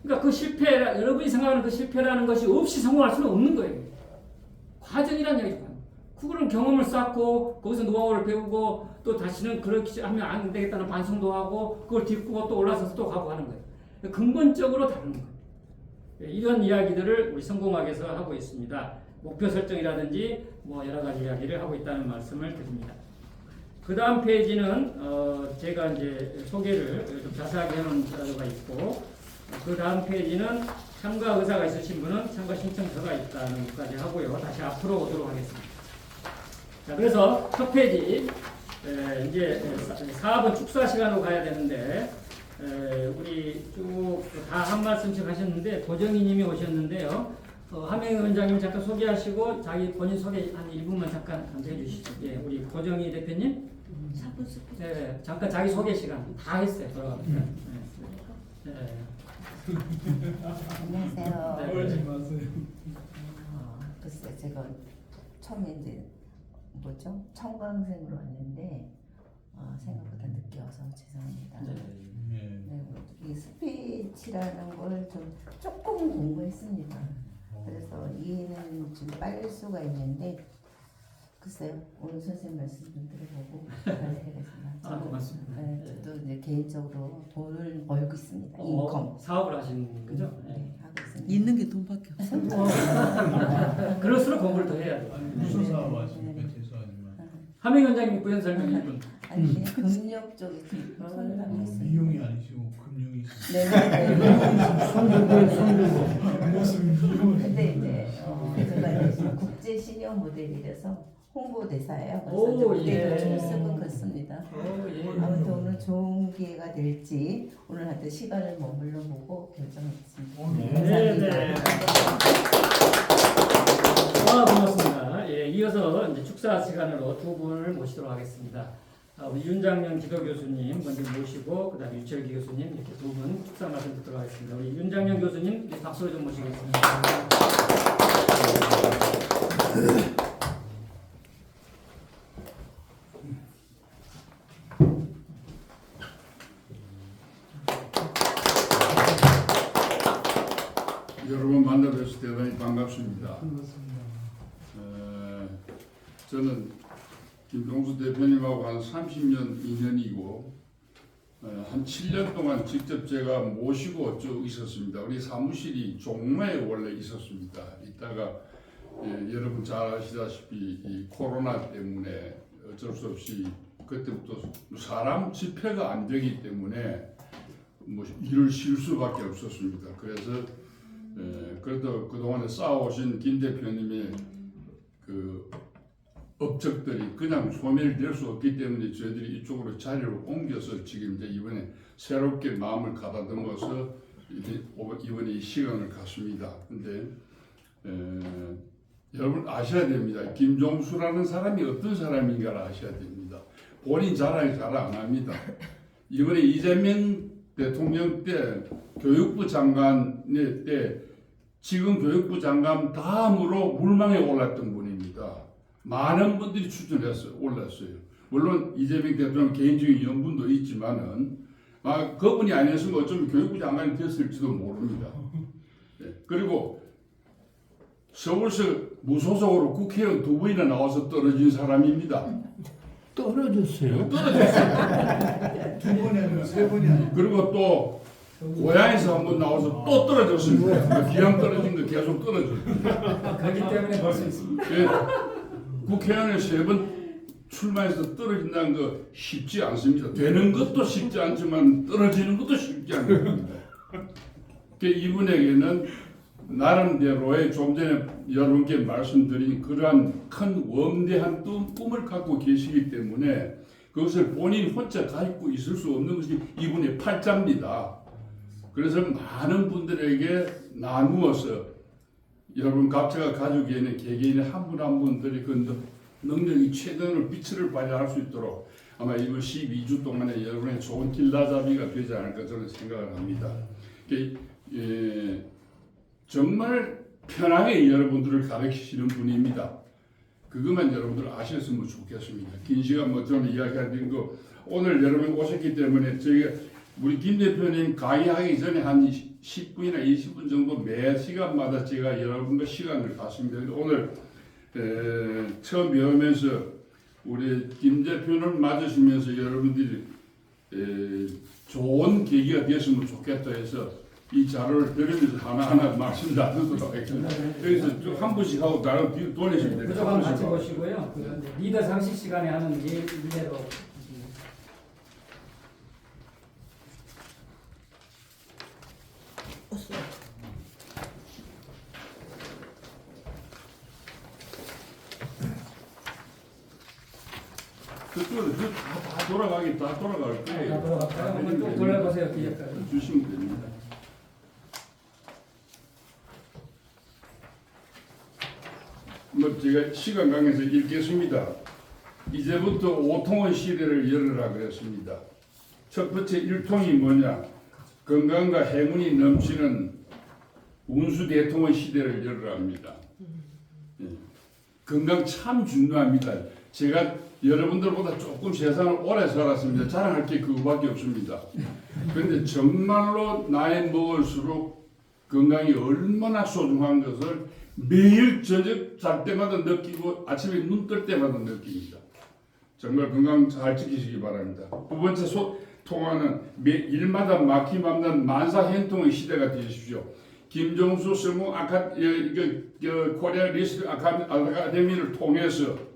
그러니까 그 실패, 여러분이 생각하는 그 실패라는 것이 없이 성공할 수는 없는 거예요. 과정이란 얘기죠. 그거는 경험을 쌓고 거기서 노하우를 배우고 또 다시는 그렇게 하면 안 되겠다는 반성도 하고 그걸 딛고 또 올라서서 또 가고 하는 거예요. 근본적으로 다른 거예요. 이런 이야기들을 우리 성공학에서 하고 있습니다. 목표 설정이라든지 뭐 여러 가지 이야기를 하고 있다는 말씀을 드립니다. 그 다음 페이지는 제가 이제 소개를 좀 자세하게 해놓은 자료가 있고 그 다음 페이지는 참가 의사가 있으신 분은 참가 신청서가 있다는 것까지 하고요. 다시 앞으로 오도록 하겠습니다. 자, 그래서 첫 페이지 이제 4번 축사 시간으로 가야 되는데 우리 쭉 다 한 말씀씩 하셨는데 고정희 님이 오셨는데요. 하명희 원장님 잠깐 소개하시고 자기 본인 소개 한 1분만 잠깐 해 주시죠. 예, 우리 고정희 대표님. 네, 잠깐 자기 소개 시간 다 했어요. 돌아가면서. 안녕하세요. 네. 떨지 마세요. 글쎄 제가 처음에 이제 뭐죠? 청강생으로 왔는데 생각보다 늦게 와서 죄송합니다. 네. 네, 이 스피치라는 걸 좀 조금 공부했습니다. 그래서 이해는 좀 빨릴 수가 있는데 글쎄요 오늘 선생님 말씀 좀 들어보고 아, 고맙습니다. 네, 저도 이제 개인적으로 돈을 벌고 있습니다. 인컴. 사업을 하시는 거죠? 네, 하고 있습니다. 있는 게 돈밖에 없어. 그럴수록 공부를 더 해야 돼요. 무슨 사업 하십니까? 죄송하지만. 하명희 원장님 부연 설명 1분. 아니 그냥 금융 쪽에 상담을 했어요. 미용이 아니시고 금융이시고. 네. 손들고 무슨 미용을. 근데 이제 제가 이제 국제 신용 모델이라서 홍보대사예요. 그래서 이제 오, 무대도 예. 좀 쓰고 그렇습니다. 예. 아무튼 오늘 좋은 기회가 될지 오늘 하여튼 시간을 머물러 보고 결정했습니다. 네, 네. 고맙습니다. 예, 이어서 이제 축사 시간으로 두 분을 모시도록 하겠습니다. 우리 윤장년 기도 교수님 먼저 모시고 그다음에 유철기 교수님 이렇게 두 분 축사 말씀 듣도록 하겠습니다. 우리 윤장년 교수님 박수로 좀 모시겠습니다. 여러분 만나 뵈서 대단히 반갑습니다. 저는 김동수 대표님하고 한 30년 인연이고 한 7년 동안 직접 제가 모시고 쭉 있었습니다. 우리 사무실이 종로에 원래 있었습니다. 이따가 여러분 잘 아시다시피 이 코로나 때문에 어쩔 수 없이 그때부터 사람 집회가 안 되기 때문에 뭐 일을 쉴 수밖에 없었습니다. 그래서 그래도 그동안에 쌓아오신 김 대표님의 그 업적들이 그냥 소멸될 수 없기 때문에 저희들이 이쪽으로 자리를 옮겨서 지금 이제 이번에 새롭게 마음을 가다듬어서 이번에 이 시간을 갖습니다. 근데 여러분 아셔야 됩니다. 김종수라는 사람이 어떤 사람인가를 아셔야 됩니다. 본인 자랑 잘 안 합니다. 이번에 이재명 대통령 때 교육부 장관의 때 지금 교육부 장관 다음으로 물망에 올랐던 분입니다. 많은 분들이 추천했어요. 올랐어요. 물론 이재명 대통령 개인적인 연분도 있지만은 그분이 아니었으면 어쩌면 교육부 장관이 됐을지도 모릅니다. 그리고 서울서 무소속으로 국회의원 2분이나 나와서 떨어진 사람입니다. 떨어졌어요? 떨어졌어요. 2번이 3번이 그리고 또 고향에서 한번 나와서 또 떨어졌습니다. 기왕 떨어진 거 계속 떨어져요. 그렇기 때문에 볼 수 있습니다. 국회의원에 3번 출마해서 떨어진다는 거 쉽지 않습니다. 되는 것도 쉽지 않지만 떨어지는 것도 쉽지 않은 겁니다. 이분에게는 나름대로의 좀 전에 여러분께 말씀드린 그러한 큰 원대한 꿈을 갖고 계시기 때문에 그것을 본인 혼자 가지고 있을 수 없는 것이 이분의 팔자입니다. 그래서 많은 분들에게 나누어서 여러분 각자가 가지고 있는 개개인의 한 분 한 분들이 그 능력이 최대한으로 빛을 발휘할 수 있도록 아마 이번 12주 동안에 여러분의 좋은 길라잡이가 되지 않을까 저는 생각을 합니다. 정말 편하게 여러분들을 가르치시는 분입니다. 그것만 여러분들 아셨으면 좋겠습니다. 긴 시간 뭐 저는 이야기할 거 오늘 여러분 오셨기 때문에 저희가 우리 김 대표님 강의하기 전에 한 10분이나 20분 정도 매 시간마다 제가 여러분과 시간을 갖습니다. 오늘 처음 배우면서 우리 김 대표를 맞으시면서 여러분들이 좋은 계기가 되었으면 좋겠다 해서 이 자료를 들으면서 하나하나 말씀 나누도록 하겠습니다. 여기서 쭉 한 분씩 하고 나를 뒤로 돌리시면 됩니다. 부족한 같이 보시고요. 리더 상식 시간에 하는 일대로 그쪽으로 다 돌아갈 거예요. 한번 쭉 돌려보세요. 기억까지. 주시면 됩니다. 뭐 제가 시간 강에서 읽겠습니다. 이제부터 5통의 시대를 열으라 그랬습니다. 첫 번째 1통이 뭐냐? 건강과 행운이 넘치는 운수 대통의 시대를 열으라 합니다. 건강 참 중요합니다. 제가 여러분들보다 조금 세상을 오래 살았습니다. 자랑할 게 그거밖에 없습니다. 그런데 정말로 나이 먹을수록 건강이 얼마나 소중한 것을 매일 저녁 잘 때마다 느끼고 아침에 눈 뜰 때마다 느낍니다. 정말 건강 잘 지키시기 바랍니다. 두 번째 통화는 일마다 막힘 없는 만사형통의 시대가 되십시오. 김종수 성우 코리아 리스트 아카데미를 통해서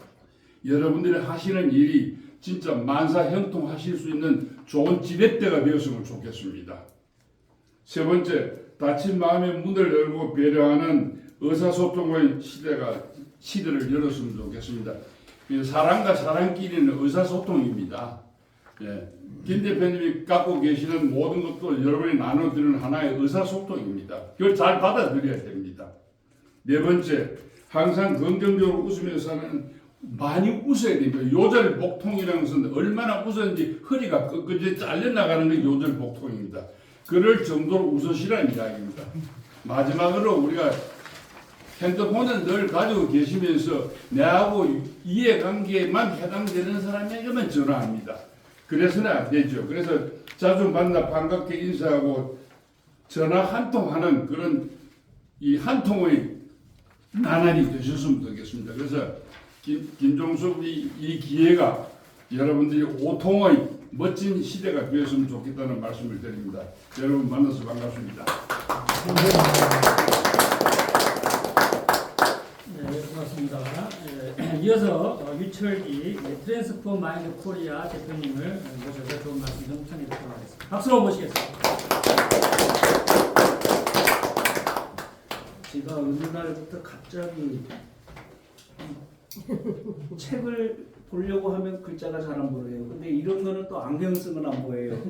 여러분들이 하시는 일이 진짜 만사형통하실 수 있는 좋은 지렛대가 되었으면 좋겠습니다. 세 번째, 닫힌 마음의 문을 열고 배려하는 의사소통의 시대를 열었으면 좋겠습니다. 사람과 사람끼리는 의사소통입니다. 김 대표님이 갖고 계시는 모든 것도 여러분이 나눠드리는 하나의 의사소통입니다. 그걸 잘 받아들여야 됩니다. 네 번째, 항상 긍정적으로 웃으면서 사는 많이 웃어야 됩니다. 요절 복통이라는 것은 얼마나 웃었는지 허리가 끝까지 잘려나가는 게 요절 복통입니다. 그럴 정도로 웃으시라는 이야기입니다. 마지막으로 우리가 핸드폰을 늘 가지고 계시면서 내하고 이해관계만 해당되는 사람에게만 전화합니다. 그래서는 안 되죠. 그래서 자주 만나 반갑게 인사하고 전화 한 통 하는 그런 이 한 통의 나날이 되셨으면 되겠습니다. 그래서 김종숙 이 기회가 여러분들이 5통의 멋진 시대가 되었으면 좋겠다는 말씀을 드립니다. 여러분 만나서 반갑습니다. 네, 고맙습니다. 이어서 유철기 트랜스포 마인드 코리아 대표님을 모셔서 좋은 말씀 좀 전해드리도록 하겠습니다. 박수로 모시겠습니다. 제가 어느 날부터 갑자기 책을 보려고 하면 글자가 잘 안 보여요. 근데 이런 거는 또 안경 쓰면 안 보여요.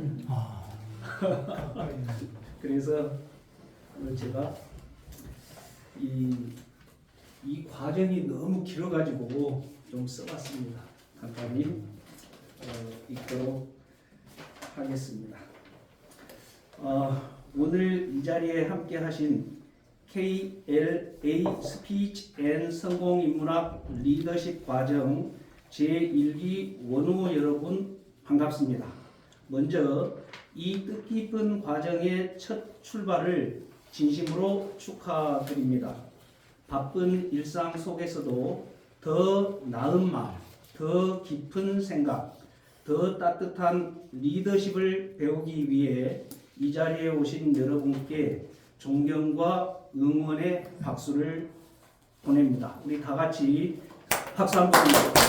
그래서 오늘 제가 이 과정이 너무 길어가지고 좀 써봤습니다. 간단히 읽도록 하겠습니다. 오늘 이 자리에 함께 하신 KLA 스피치 앤 성공인문학 리더십 과정 제1기 원우 여러분 반갑습니다. 먼저 이 뜻깊은 과정의 첫 출발을 진심으로 축하드립니다. 바쁜 일상 속에서도 더 나은 말, 더 깊은 생각, 더 따뜻한 리더십을 배우기 위해 이 자리에 오신 여러분께 존경과 응원의 박수를 보냅니다. 우리 다 같이 박수 한번 드립니다.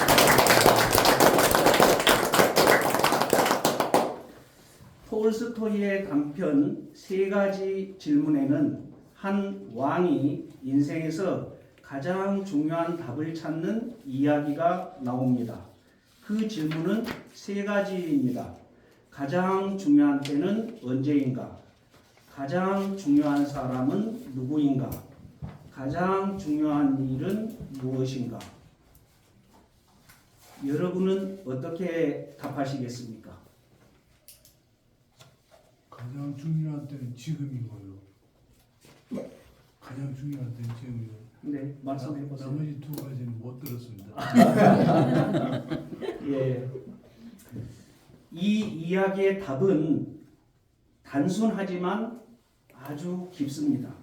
톨스토이의 단편 세 가지 질문에는 한 왕이 인생에서 가장 중요한 답을 찾는 이야기가 나옵니다. 그 질문은 세 가지입니다. 가장 중요한 때는 언제인가? 가장 중요한 사람은 누구인가? 가장 중요한 일은 무엇인가? 여러분은 어떻게 답하시겠습니까? 가장 중요한 때는 지금이고요. 가장 중요한 때는 지금이고요. 네, 말씀해 보세요. 나머지 두 가지는 못 들었습니다. 예. 이 이야기의 답은 단순하지만 아주 깊습니다.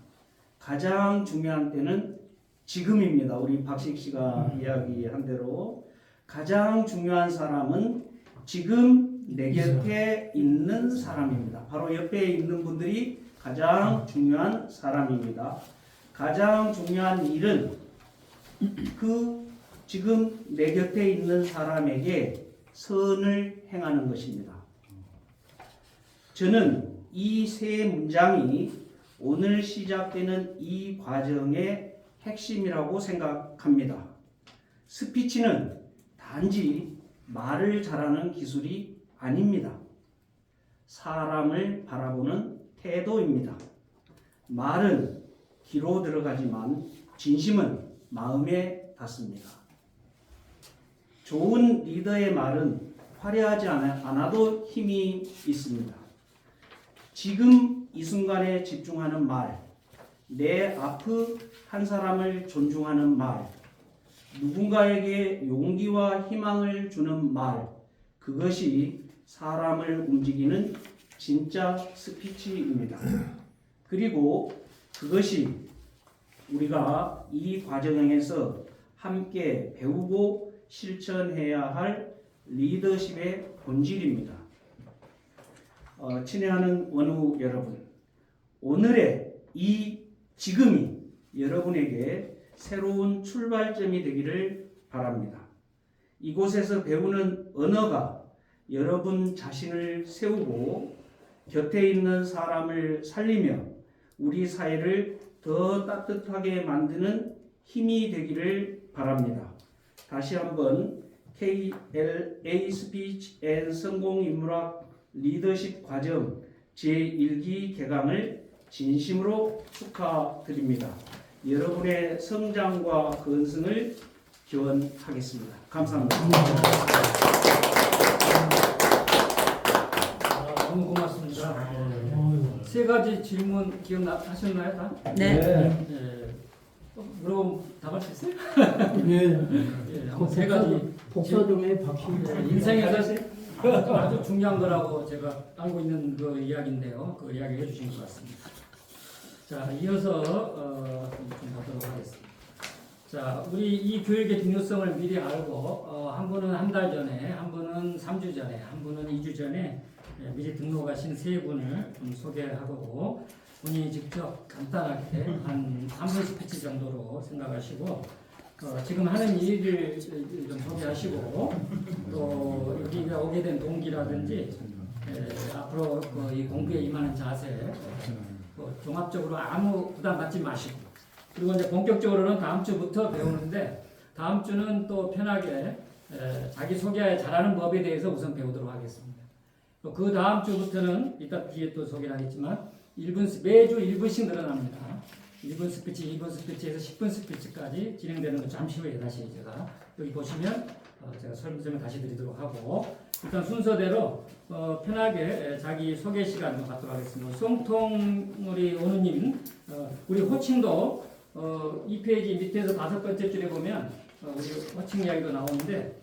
가장 중요한 때는 지금입니다. 우리 박식 씨가 이야기한 대로 가장 중요한 사람은 지금 내 곁에 있는 사람입니다. 바로 옆에 있는 분들이 가장 중요한 사람입니다. 가장 중요한 일은 그 지금 내 곁에 있는 사람에게 선을 행하는 것입니다. 저는 이 세 문장이 오늘 시작되는 이 과정의 핵심이라고 생각합니다. 스피치는 단지 말을 잘하는 기술이 아닙니다. 사람을 바라보는 태도입니다. 말은 귀로 들어가지만 진심은 마음에 닿습니다. 좋은 리더의 말은 화려하지 않아도 힘이 있습니다. 지금 이 순간에 집중하는 말, 내 앞의 한 사람을 존중하는 말, 누군가에게 용기와 희망을 주는 말, 그것이 사람을 움직이는 진짜 스피치입니다. 그리고 그것이 우리가 이 과정에서 함께 배우고 실천해야 할 리더십의 본질입니다. 친애하는 원우 여러분, 오늘의 이 지금이 여러분에게 새로운 출발점이 되기를 바랍니다. 이곳에서 배우는 언어가 여러분 자신을 세우고 곁에 있는 사람을 살리며 우리 사회를 더 따뜻하게 만드는 힘이 되기를 바랍니다. 다시 한번 KLA 스피치 앤 성공인문학 리더십 과정 제1기 개강을 진심으로 축하드립니다. 여러분의 성장과 건승을 지원하겠습니다. 감사합니다. 너무 고맙습니다. 세 가지 질문 기억하셨나요 다? 네. 예. 그럼 답할 수 있어요? 예. 예, 한번 세 가지. 복사 좀 해, 박신. 예, 인생에서 아주 중요한 거라고 제가 알고 있는 그 이야기인데요. 그 이야기 해주신 것 같습니다. 자, 이어서 좀 가도록 하겠습니다. 자, 우리 이 교육의 중요성을 미리 알고 한 분은 한 달 전에, 한 분은 3주 전에, 한 분은 2주 전에 미리 등록하신 세 분을 좀 소개하고 본인이 직접 간단하게 한 3분 스피치 정도로 생각하시고 지금 하는 일을 좀 소개하시고 또 여기가 오게 된 동기라든지 앞으로 이 공부에 임하는 자세 종합적으로 아무 부담 갖지 마시고 그리고 이제 본격적으로는 다음 주부터 배우는데 다음 주는 또 편하게 자기 소개 잘하는 법에 대해서 우선 배우도록 하겠습니다. 그 다음 주부터는 이따 뒤에 또 소개를 하겠지만 매주 1분씩 늘어납니다. 1분 스피치, 2분 스피치에서 10분 스피치까지 진행되는 거 잠시 후에 다시 제가 여기 보시면 제가 설명 다시 드리도록 하고 일단 순서대로 편하게 자기 소개 시간 좀 갖도록 하겠습니다. 송통 우리 오누님 우리 호칭도 2페이지 밑에서 5번째 줄에 보면 우리 호칭 이야기도 나오는데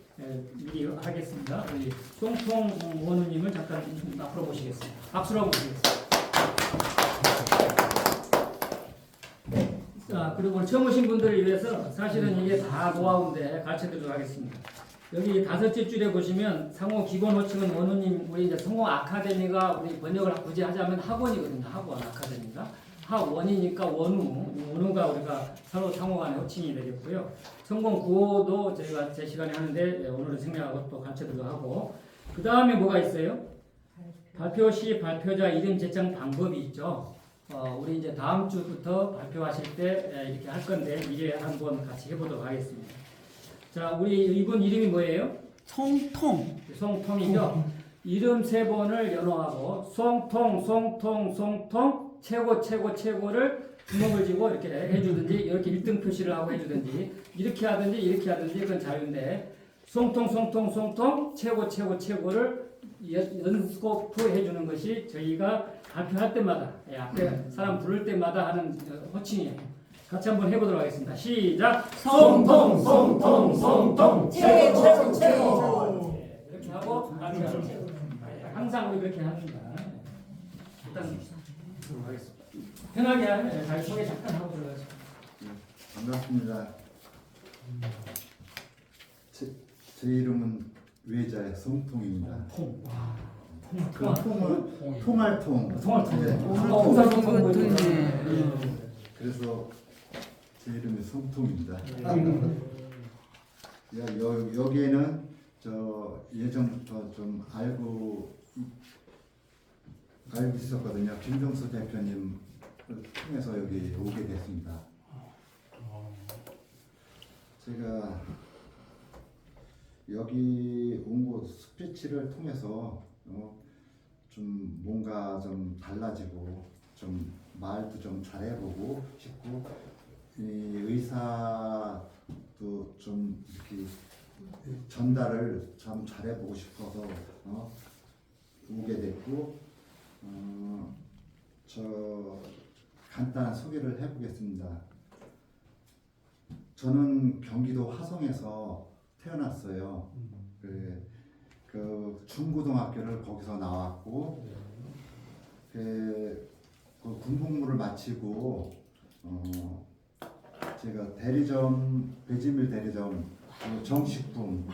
미리 하겠습니다. 우리 송통 오누님을 잠깐 앞으로 모시겠습니다. 박수로 모시겠습니다. 자, 그리고 처음 오신 분들을 위해서 사실은 이게 다 노하우인데 가르쳐 드리도록 하겠습니다. 여기 5째 줄에 보시면 상호 기본 호칭은 원우님, 우리 이제 성공 아카데미가 우리 번역을 굳이 하자면 학원이거든요. 학원 아카데미가. 학원이니까 원우가 우리가 서로 상호 간의 호칭이 되겠고요. 성공 구호도 저희가 제 시간에 하는데 오늘은 생략하고 또 가르쳐 드리도록 하고 그 다음에 뭐가 있어요? 발표 시 발표자 이름 제청 방법이 있죠. 우리 이제 다음 주부터 발표하실 때 이렇게 할 건데 미리 한번 같이 해보도록 하겠습니다. 자, 우리 이분 이름이 뭐예요? 송통이죠. 이름 3번을 연호하고 송통 최고를 주먹을 쥐고 이렇게 해주든지 이렇게 1등 표시를 하고 해주든지 이렇게 하든지 그건 자유인데 송통 최고를 연스코프 해주는 것이 저희가 발표할 때마다 앞에 사람 부를 때마다 하는 호칭이에요. 같이 한번 해보도록 하겠습니다. 시작. 송통 최고. 이렇게 하고 항상 우리 그렇게 합니다. 일단 하겠습니다. 편하게 자기 소개 잠깐 하고 들어가죠. 반갑습니다. 제 이름은 외자의 송통입니다. 그 통은 통알통. 그래서 제 이름이 송통입니다. 여기에는 저 예전부터 좀 알고 있었거든요. 김정수 대표님을 통해서 여기 오게 됐습니다. 제가 여기 온 곳 스피치를 통해서 좀 뭔가 좀 달라지고 좀 말도 좀 잘해보고 싶고 이 의사도 좀 이렇게 전달을 좀 잘해보고 싶어서 오게 됐고 저 간단한 소개를 해보겠습니다. 저는 경기도 화성에서 태어났어요. 그 중고등학교를 거기서 나왔고 그 군복무를 마치고 제가 대리점 배지밀 대리점 정식품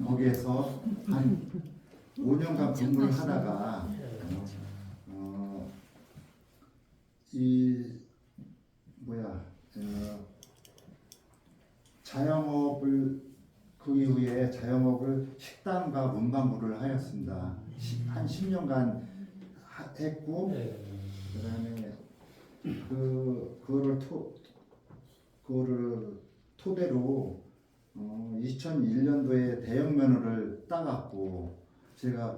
거기에서 한 5년간 근무를 하다가 자영업을 그 이후에 자영업을 식당과 문방구를 하였습니다. 한 10년간 했고 그다음에 그거를 토대로 2001년도에 대형 면허를 따갔고 제가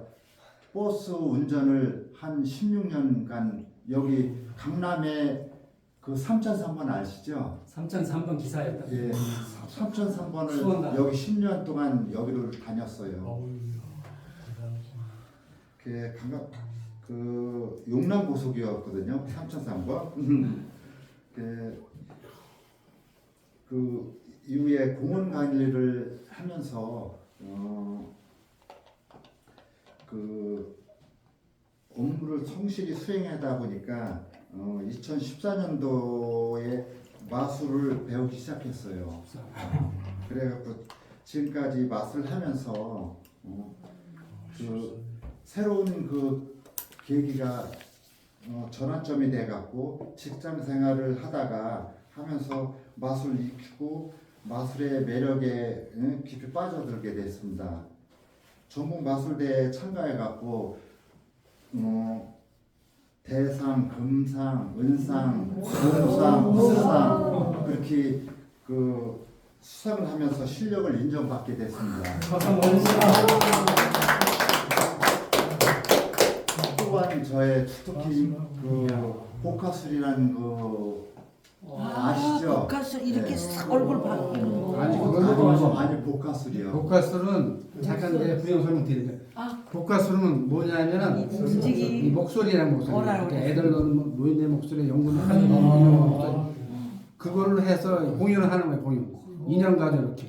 버스 운전을 한 16년간 여기 강남에 그 3003번 아시죠? 3003번 기사였다. 예, 3003번을 수원가. 여기 10년 동안 여기를 다녔어요. 그 용남 고속이었거든요. 3003번. 그 이후에 공원 관리를 하면서 그 업무를 성실히 수행하다 보니까 2014년도에 마술을 배우기 시작했어요. 그래갖고 지금까지 마술을 하면서 그 새로운 그 계기가 전환점이 돼갖고 직장 생활을 하다가 하면서 마술을 익히고 마술의 매력에 깊이 빠져들게 됐습니다. 전국 마술대회에 참가해갖고 대상, 금상, 은상, 금상, 수상 그렇게 그 수상을 하면서 실력을 인정받게 됐습니다. 또한 저의 특히 그 복화술이라는 그 아시죠? 복화술 이렇게 싹 얼굴 바꾸는 거. 아니 그거는 아니 복화술이요. 복화술은 잠깐 내 부영 설명드리면 복화술은 뭐냐면은 이 목소리라는 목소리. 그러니까 애들 노인네 목소리 연구를 하는 목소리. 그걸로 해서 공연을 하는 거예요. 공연. 2년 가죠 이렇게.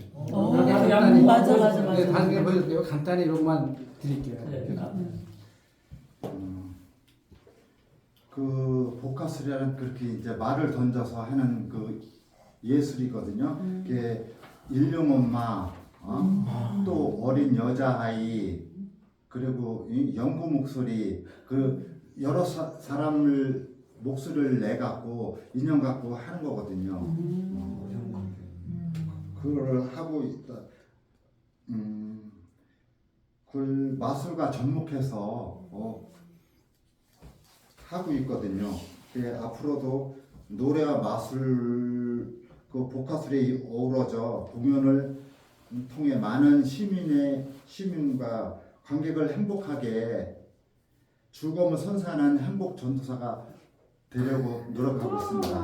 맞아. 단계 보여드릴게요. 간단히 이런만 드릴게요. 그 복화술이라는 그렇게 이제 말을 던져서 하는 그 예술이거든요. 그게 일용 엄마, 또 어린 여자아이, 그리고 이 연구 목소리, 그 여러 사람을 목소리를 내 갖고 인형 갖고 하는 거거든요. 그거를 하고 있다. 그걸 마술과 접목해서 하고 있거든요. 앞으로도 노래와 마술, 그 복화술이 어우러져 공연을 통해 많은 시민과 관객을 행복하게 즐거움을 선사하는 행복 전도사가 되려고 노력하고 있습니다.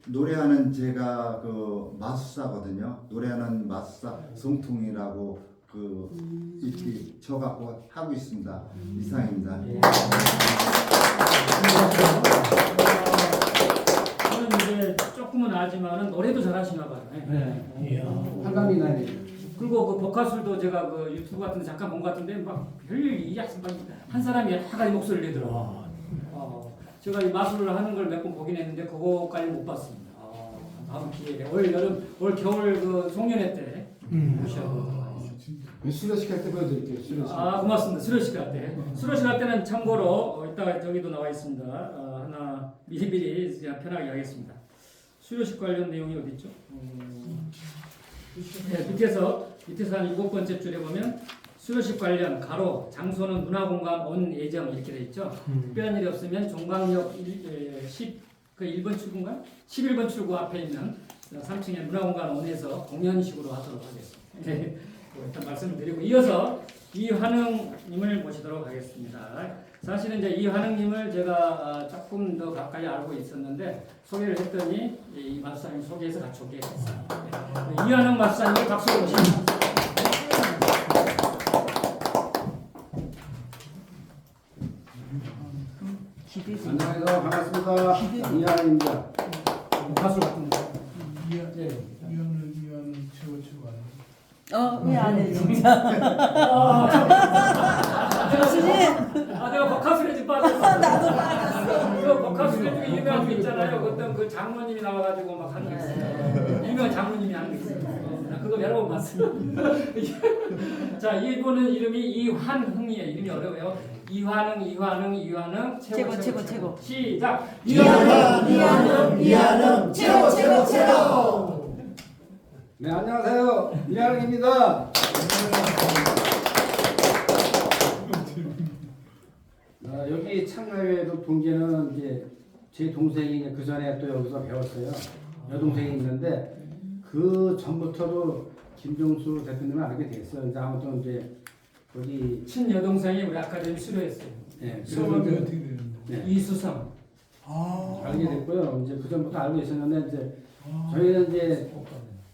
노래하는 제가 그 마술사거든요. 노래하는 마술사 성통이라고 이렇게 쳐갖고 하고 있습니다. 이상입니다. 저는 이제 조금은 알지만은 노래도 잘하시나 봐요. 한강이 나네. 그리고 그 복화술도 제가 그 유튜브 같은 데 잠깐 본 것 같은데 막 별일이 한 사람이 한 가지 목소리를 내더라고요. 제가 이 마술을 하는 걸 몇 번 보긴 했는데 그거까지 못 봤습니다. 다음 기회에 올 겨울 그 송년회 때 보셔야 수료식 할 때 보여드릴게요. 수료식. 고맙습니다. 수료식 할 때. 수료식 할 때는 참고로 이따가 저기도 나와 있습니다. 하나 미리미리 그냥 편하게 하겠습니다. 수료식 관련 내용이 어디 있죠? 네, 밑에서 한 7번째 줄에 보면 수료식 관련 가로 장소는 문화공간 온 예정 이렇게 돼 있죠. 특별한 일이 없으면 종강역 1번 출구인가? 11번 출구 앞에 있는 3층의 문화공간 온에서 공연식으로 하도록 하겠습니다. 네. 일단 말씀을 드리고 이어서 이환웅님을 모시도록 하겠습니다. 사실은 이제 이환웅님을 제가 조금 더 가까이 알고 있었는데 소개를 했더니 이 마술사님 소개해서 같이 오게 됐어요. 네. 이환웅 마술사님을 박수로 모십니다. 안녕하세요. 반갑습니다. 이하입니다. 가수 같은 거. 이하는 최고 아니에요? 왜 안 해, 진짜. 교수님. 내가 복화술에 좀 빠졌어. 나도 빠졌어. 그 복화술에 중에 유명한 거 있잖아요. 어떤 그 장모님이 나와가지고 막 하는 거 있어요. 유명한 장모님이 하는 거 있어요. 나 그거 여러 번 봤습니다. 자, 이분은 이름이 이환흥이에요. 이름이 어려워요. 이환흥, 최고. 시작. 이환흥, 최고. 네, 안녕하세요. 이하입니다. 여기 창가회도 동기는 이제 제 동생이 그 전에 또 여기서 배웠어요. 여동생이 있는데 그 전부터도 김종수 대표님을 알게 됐어요. 근데 아무튼 이제 거기 친여동생이 우리 아카데미 수료했어요. 예, 성함이 그래서 어떻게 되는데? 네, 이수성. 알게 됐고요. 이제 그 전부터 알고 있었는데 이제 저희는 이제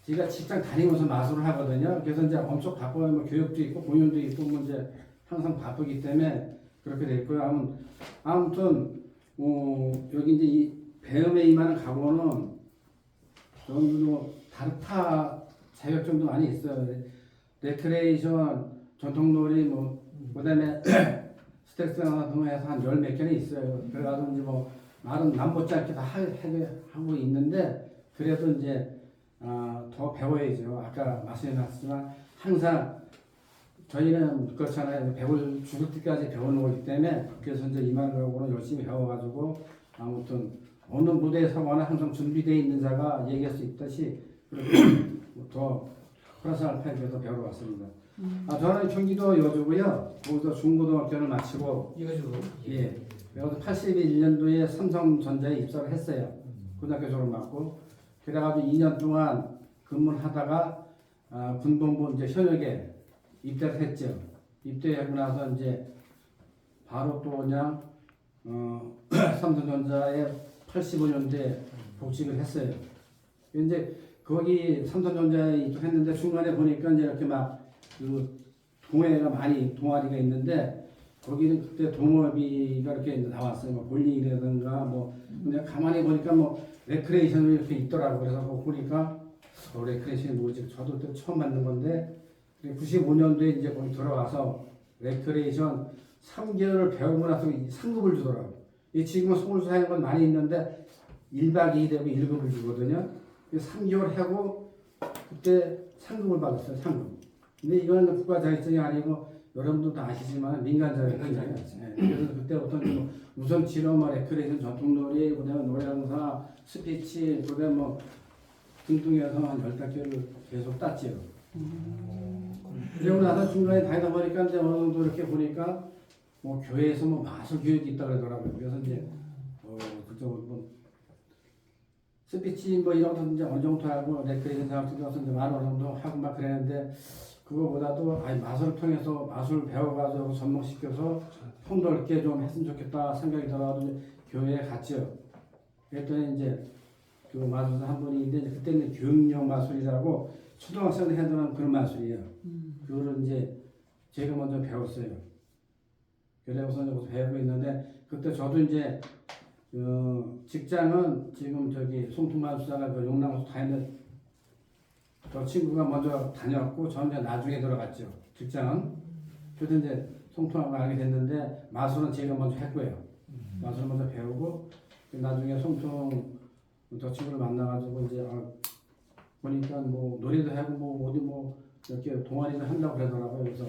제가 직장 다니면서 마술을 하거든요. 그래서 이제 엄청 바빠요. 뭐 교육도 있고 공연도 있고 뭐 이제 항상 바쁘기 때문에 그렇게 됐고요. 아무튼 여기 이제 이 배움에 임하는 각오는 저는 다르타 자격증도 많이 있어요. 레크레이션, 전통놀이 뭐 그다음에 스트레스 강화 등 해서 한 열 몇 개는 있어요. 그래가지고 이제 뭐 말은 남못지 않게 다 하고 있는데 그래도 이제 더 배워야죠. 아까 말씀해놨지만 항상 저희는 그렇잖아요. 배울 죽을 때까지 배우는 거기 때문에 그래서 이제 이만하고는 열심히 배워가지고 아무튼 어느 무대에 서거나 항상 준비되어 있는 자가 얘기할 수 있듯이 그렇게 더 플러스 알파에서 배우러 왔습니다. 저는 경기도 여주고요. 거기서 중고등학교를 마치고 예, 여기서 81년도에 삼성전자에 입사를 했어요. 고등학교 졸업 맞고 그래가지고 2년 동안 근무를 하다가 군본부 이제 현역에 입대를 했죠. 입대하고 나서 이제 바로 또 그냥 삼성전자에 85년도에 복직을 했어요. 이제 거기 삼성전자에 입학했는데 중간에 보니까 이제 이렇게 막 그 동호회가 많이 동아리가 있는데 거기는 그때 동호회비가 이렇게 나왔어요. 뭐 볼링이라든가 뭐 근데 가만히 보니까 뭐 레크레이션이 이렇게 있더라고. 그래서 그거 보니까 레크레이션이 뭐지? 저도 그때 처음 만든 건데 95년도에 이제 거기 들어가서 레크레이션 3개월을 배우고 나서 상급을 주더라고. 이 지금은 서울서 하는 건 많이 있는데 1박 2일 되고 1급을 주거든요. 3개월 하고 그때 상급을 받았어요. 상급. 근데 이거는 국가 자격증이 아니고 여러분도 다 아시지만 민간 자격증이에요. 그래서 그때부터 우선 치료, 뭐 레크레이션, 전통놀이, 그다음에 노래강사, 스피치, 그다음에 뭐 등등해서 한 15개를 계속 땄지요. 그리고 나서 중간에 다니다 보니까 이제 어느 정도 이렇게 보니까 뭐 교회에서 뭐 마술 교육이 있다 그러더라고요. 그래서 이제 그쪽 뭐 스피치 뭐 이런 거 이제 어느 정도 하고 레크레이션 자격증도 와서 이제 만 어느 정도 하고 막 그랬는데 그거보다도 마술을 통해서 마술 배워가지고 접목시켜서 통 넓게 좀 했으면 좋겠다 생각이 들어가지고 교회에 갔죠. 그랬더니 이제 그 마술사 한 분이 있는데 그때는 교육용 마술이라고 초등학생들 해도는 그런 마술이에요. 그거를 이제 제가 먼저 배웠어요. 그래서 여기서 배우고 있는데 그때 저도 이제 직장은 지금 저기 송풍마술사가 그 용남에서 다니는 저 친구가 먼저 다녔고 저는 이제 나중에 들어갔죠. 직장은. 그래서 이제 송통하고 알게 됐는데 마술은 제가 먼저 했고요. 마술을 먼저 배우고 나중에 송통 저 친구를 만나가지고 이제 보니까 뭐 노래도 하고 뭐 어디 뭐 이렇게 동아리를 한다고 그러더라고요. 그래서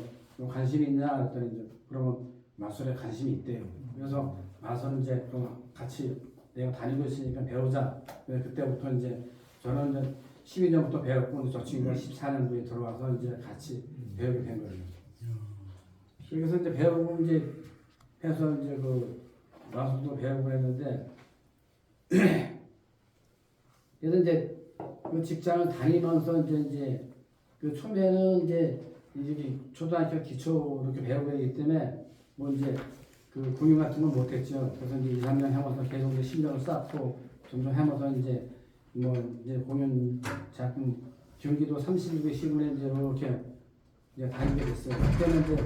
관심이 있냐 그랬더니 이제 그러면 마술에 관심이 있대요. 그래서 마술은 이제 그럼 같이 내가 다니고 있으니까 배우자. 그래서 그때부터 이제 저는 이제 12년부터 배웠고 저 친구가 14년도에 들어와서 이제 같이 배우게 된 거예요. 그래서 이제 배우고 이제 해서 이제 그 마술도 배우고 했는데 그래서 이제 그 직장을 다니면서 이제 그 처음에는 이제 초등학교 기초 이렇게 배우고 하기 때문에 뭐 이제 그 공연 같은 건 못했죠. 그래서 이제 2, 3년 하면서 계속 이제 실력을 쌓고 점점 하면서 이제 뭐 이제 공연 작품 경기도 32개 시군에 이제 이렇게 이제 다니게 됐어요. 그때는 이제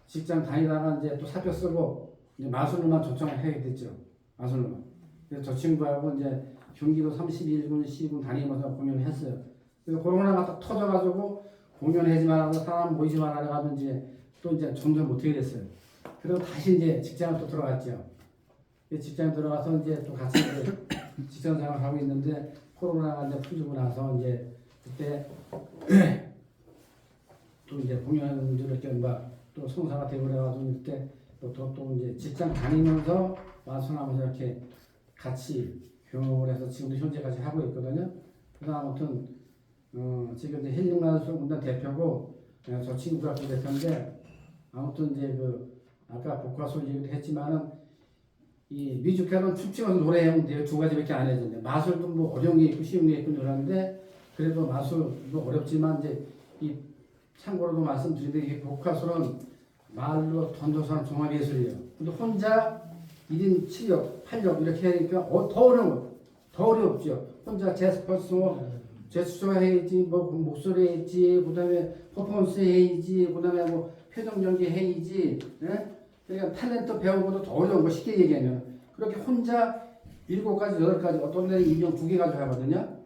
직장 다니다가 이제 또 사표 쓰고 이제 마술로만 초청을 하게 됐죠. 마술로만. 그래서 저 친구하고 이제 경기도 31군 시군 다니면서 공연을 했어요. 그래서 코로나가 딱 터져가지고 공연하지 말라고 사람 모이지 말라고 하면 이제 또 이제 점점 못하게 됐어요. 그리고 다시 이제 직장을 또 들어갔죠. 직장 들어가서 이제 또 같이 직장 생활을 하고 있는데 코로나가 이제 풀리고 나서 이제 그때 또 이제 공연을 이렇게 또 성사가 되고 그래가지고 그때 또 이제 직장 다니면서 마술하면서 이렇게 같이 교육을 해서 지금도 현재까지 하고 있거든요. 그래서 아무튼 지금 이제 힐링마술공단 대표고 저 친구가 그 대표인데 아무튼 이제 그 아까 복화술 얘기도 했지만은 이 뮤지컬은 춤추면서 노래하면 돼요. 두 가지밖에 안 해요. 마술도 뭐 어려운 게 있고 쉬운 게 있고 그러는데 그래도 마술도 어렵지만 이제 이 참고로도 말씀드리는데 이게 복화술은 말로 던져서 하는 종합예술이에요. 근데 혼자 1인 7역, 8역 이렇게 하니까 더 어렵죠. 혼자 제스처 해야지, 뭐 목소리 해야지, 그다음에 퍼포먼스 해야지, 그다음에 뭐 표정 연기 해야지. 예? 그러니까 탤런트 배우고도 더 어려운 거 쉽게 얘기하면 그렇게 혼자 7가지, 8가지 어떤 데는 인형 2개 가지고 하거든요.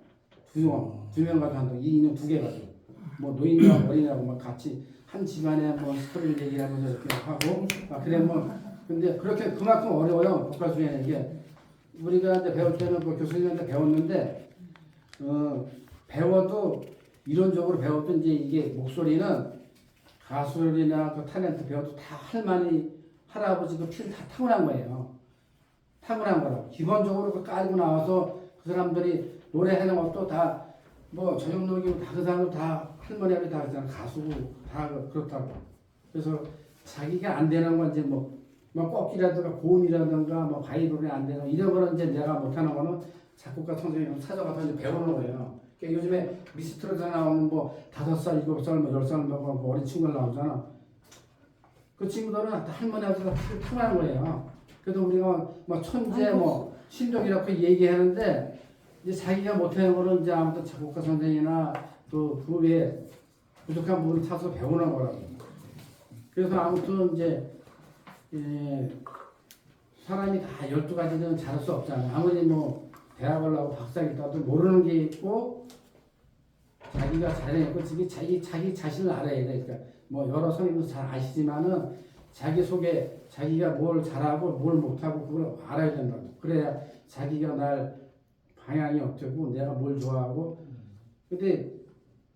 두 명 가지고 한다. 이 인형 2개 가지고 뭐 노인이랑 어린이라고 막 같이 한 집안에 뭐 스토리를 얘기하면서 이렇게 하고 그래 뭐 근데 그렇게 그만큼 어려워요. 복화술이라는 게 우리가 이제 배울 때는 그 교수님한테 배웠는데 배워도 이론적으로 배워도 이제 이게 목소리는 가수들이나 그 탤런트 배워도 다 할머니 할아버지 그 피를 다 타고난 거예요. 타고난 거라고. 기본적으로 그 깔고 나와서 그 사람들이 노래하는 것도 다 뭐 저녁놀이고 다 그 사람도 다 할머니하고 다 그냥 가수고 다 그렇다고. 그래서 자기가 안 되는 건 이제 뭐 꺾기라든가 고음이라든가 뭐 바이브리 안 되는 이런 거는 이제 내가 못하는 거는 작곡가 선생님 찾아가서 이제 배우는 거예요. 그러니까 요즘에 미스트롯에 나오는 뭐 5살, 7살, 뭐 10살 뭐 어린 친구들 나오잖아. 그 친구들은 다 할머니한테 다 피를 타고난 거예요. 그래도 우리가 뭐 천재, 뭐 신동이라고 얘기하는데 이제 자기가 못하는 거는 이제 아무튼 작곡가 선생이나 그 외에 부족한 부분을 타서 배우는 거라고. 그래서 아무튼 이제 사람이 다 12가지는 잘할 수 없잖아요. 아무리 뭐 대학을 나고 박사를 따도 모르는 게 있고 자기가 잘해냈고 자기 자신을 알아야 돼. 그러니까 뭐 여러 선생님도 잘 아시지만은 자기 속에 자기가 뭘 잘하고 뭘 못하고 그걸 알아야 된다고. 그래야 자기가 날 방향이 어쩌고 내가 뭘 좋아하고. 근데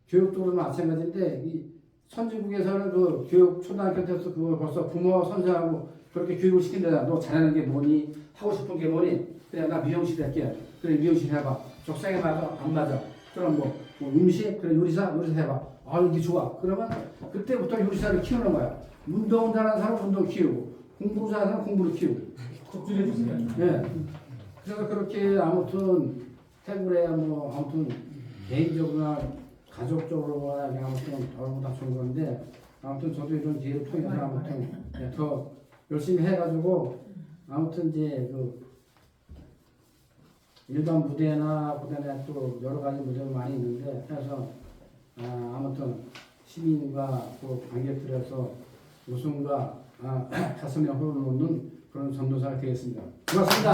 교육도 마찬가지인데 이 선진국에서는 그 교육 초등학교 때부터 그걸 벌써 부모와 선생하고 그렇게 교육을 시킨다. 너 잘하는 게 뭐니? 하고 싶은 게 뭐니? 그래 나 미용실 할게. 그래 미용실 해봐. 적성에 맞아? 안 맞아? 그럼 뭐 음식? 그래 요리사 해봐. 아 이게 좋아. 그러면 그때부터 요리사를 키우는 거야. 운동 잘하는 사람 운동 키우고 공부 잘하는 사람 공부를 키우고. kop줄해 주세요. 네. 그래서 그렇게 아무튼 태국에 뭐 아무튼 개인적으로나 가족적으로나 아무튼 얼굴 다 좋은 건데 아무튼 저도 이런 기회를 통해서 아무튼 더 열심히 해가지고 아무튼 이제 그 일반 무대나 그다음에 또 여러 가지 무대가 많이 있는데 해서 아무튼 시민과 그 관객들에서 웃음과 가슴에 호흡을 놓는 그런 전도사가 되겠습니다. 고맙습니다.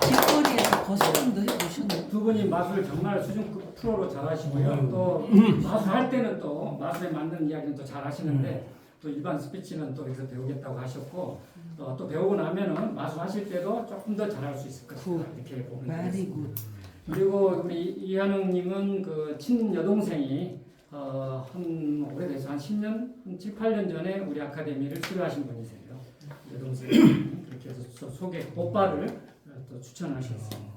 길거리에서 거스름도 해보셨나요? 두 분이 마술 정말 수준급 프로로 잘하시고요. 또 마술할 때는 또 마술에 맞는 이야기는 또 잘하시는데 또 일반 스피치는 또 여기서 배우겠다고 하셨고 또 배우고 나면은 마술하실 때도 조금 더 잘할 수 있을 것 같아요. 이렇게 보면 되겠습니다. 그리고 우리 이한웅님은 그 친여동생이 한 오래돼서 한 10년, 한 7, 8년 전에 우리 아카데미를 수료하신 분이세요. 여동생이 그렇게 해서 오빠를 또 추천하셨습니다.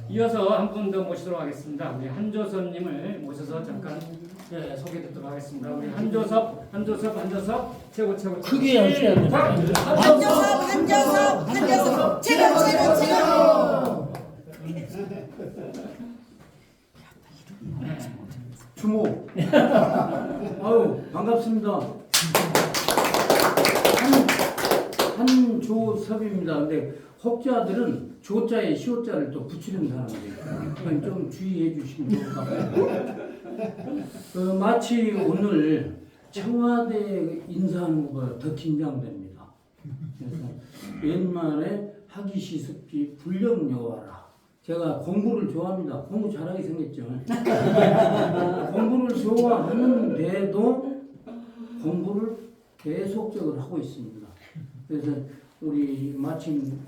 이어서 한 분 더 모시도록 하겠습니다. 우리 한조섭님을 모셔서 잠깐 소개 듣도록 하겠습니다. 우리 한조섭 최고 크게 하셔야 됩니다. 한조섭 최고. 주모. 아유 반갑습니다. 한조섭입니다. 근데 혹자들은 조자에 시호자를 또 붙이는 사람들이에요. 좀 주의해 주시면 좋을 것 같아요. 마치 오늘 청와대 인사하는 것보다 더 긴장됩니다. 그래서 옛말에 하기 시습지 불령여와라. 제가 공부를 좋아합니다. 공부 잘하게 생겼죠. 공부를 좋아하는데도 공부를 계속적으로 하고 있습니다. 그래서 우리 마침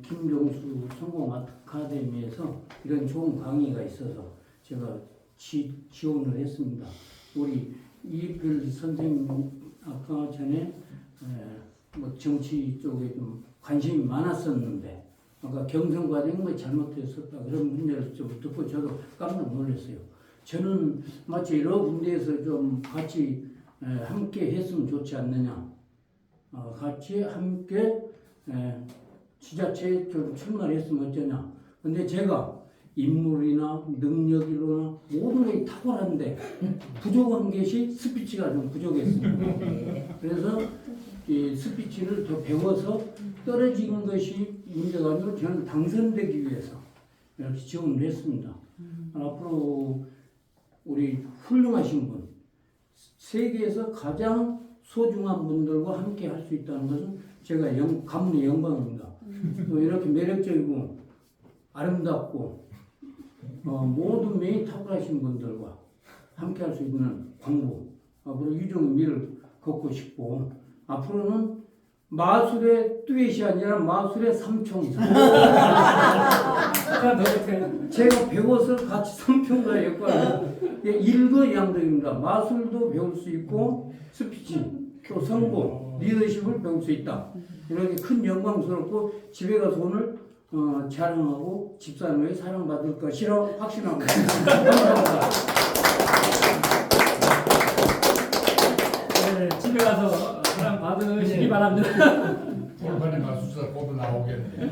김경수 성공 아카데미에서 이런 좋은 강의가 있어서 제가 지원을 했습니다. 우리 이별 선생님 아까 전에 뭐 정치 쪽에 좀 관심이 많았었는데 아까 경선 과정이 뭐 잘못됐었다 그런 문제를 좀 듣고 저도 깜짝 놀랐어요. 저는 마치 여러 군데에서 좀 같이 함께 했으면 좋지 않느냐. 같이 함께 지자체에 좀 출마를 했으면 어쩌냐. 근데 제가 인물이나 능력이나 모든 것이 탁월한데 부족한 것이 스피치가 좀 부족했습니다. 그래서 이 스피치를 더 배워서 떨어지는 것이 문제가 아니고 저는 당선되기 위해서 이렇게 지원을 했습니다. 앞으로 우리 훌륭하신 분, 세계에서 가장 소중한 분들과 함께 할 수 있다는 것은 제가 가문의 영광입니다. 또 이렇게 매력적이고 아름답고 모든 면이 탁월하신 분들과 함께 할 수 있는 공부, 앞으로 유종의 미를 걷고 싶고, 앞으로는 마술의 듀엣이 아니라 마술의 삼총사. 제가 배워서 같이 삼총사 역할을 일거양득입니다. 마술도 배울 수 있고 스피치, 또 성공, 리더십을 배울 수 있다. 이렇게 큰 영광스럽고 집에 가서 오늘 자랑하고 집사람에게 사랑받을 것이라 확신하고 감사합니다. 네, 집에 가서 사랑 받으시기 바랍니다. 돌판에 마술사 꼭 나오겠네.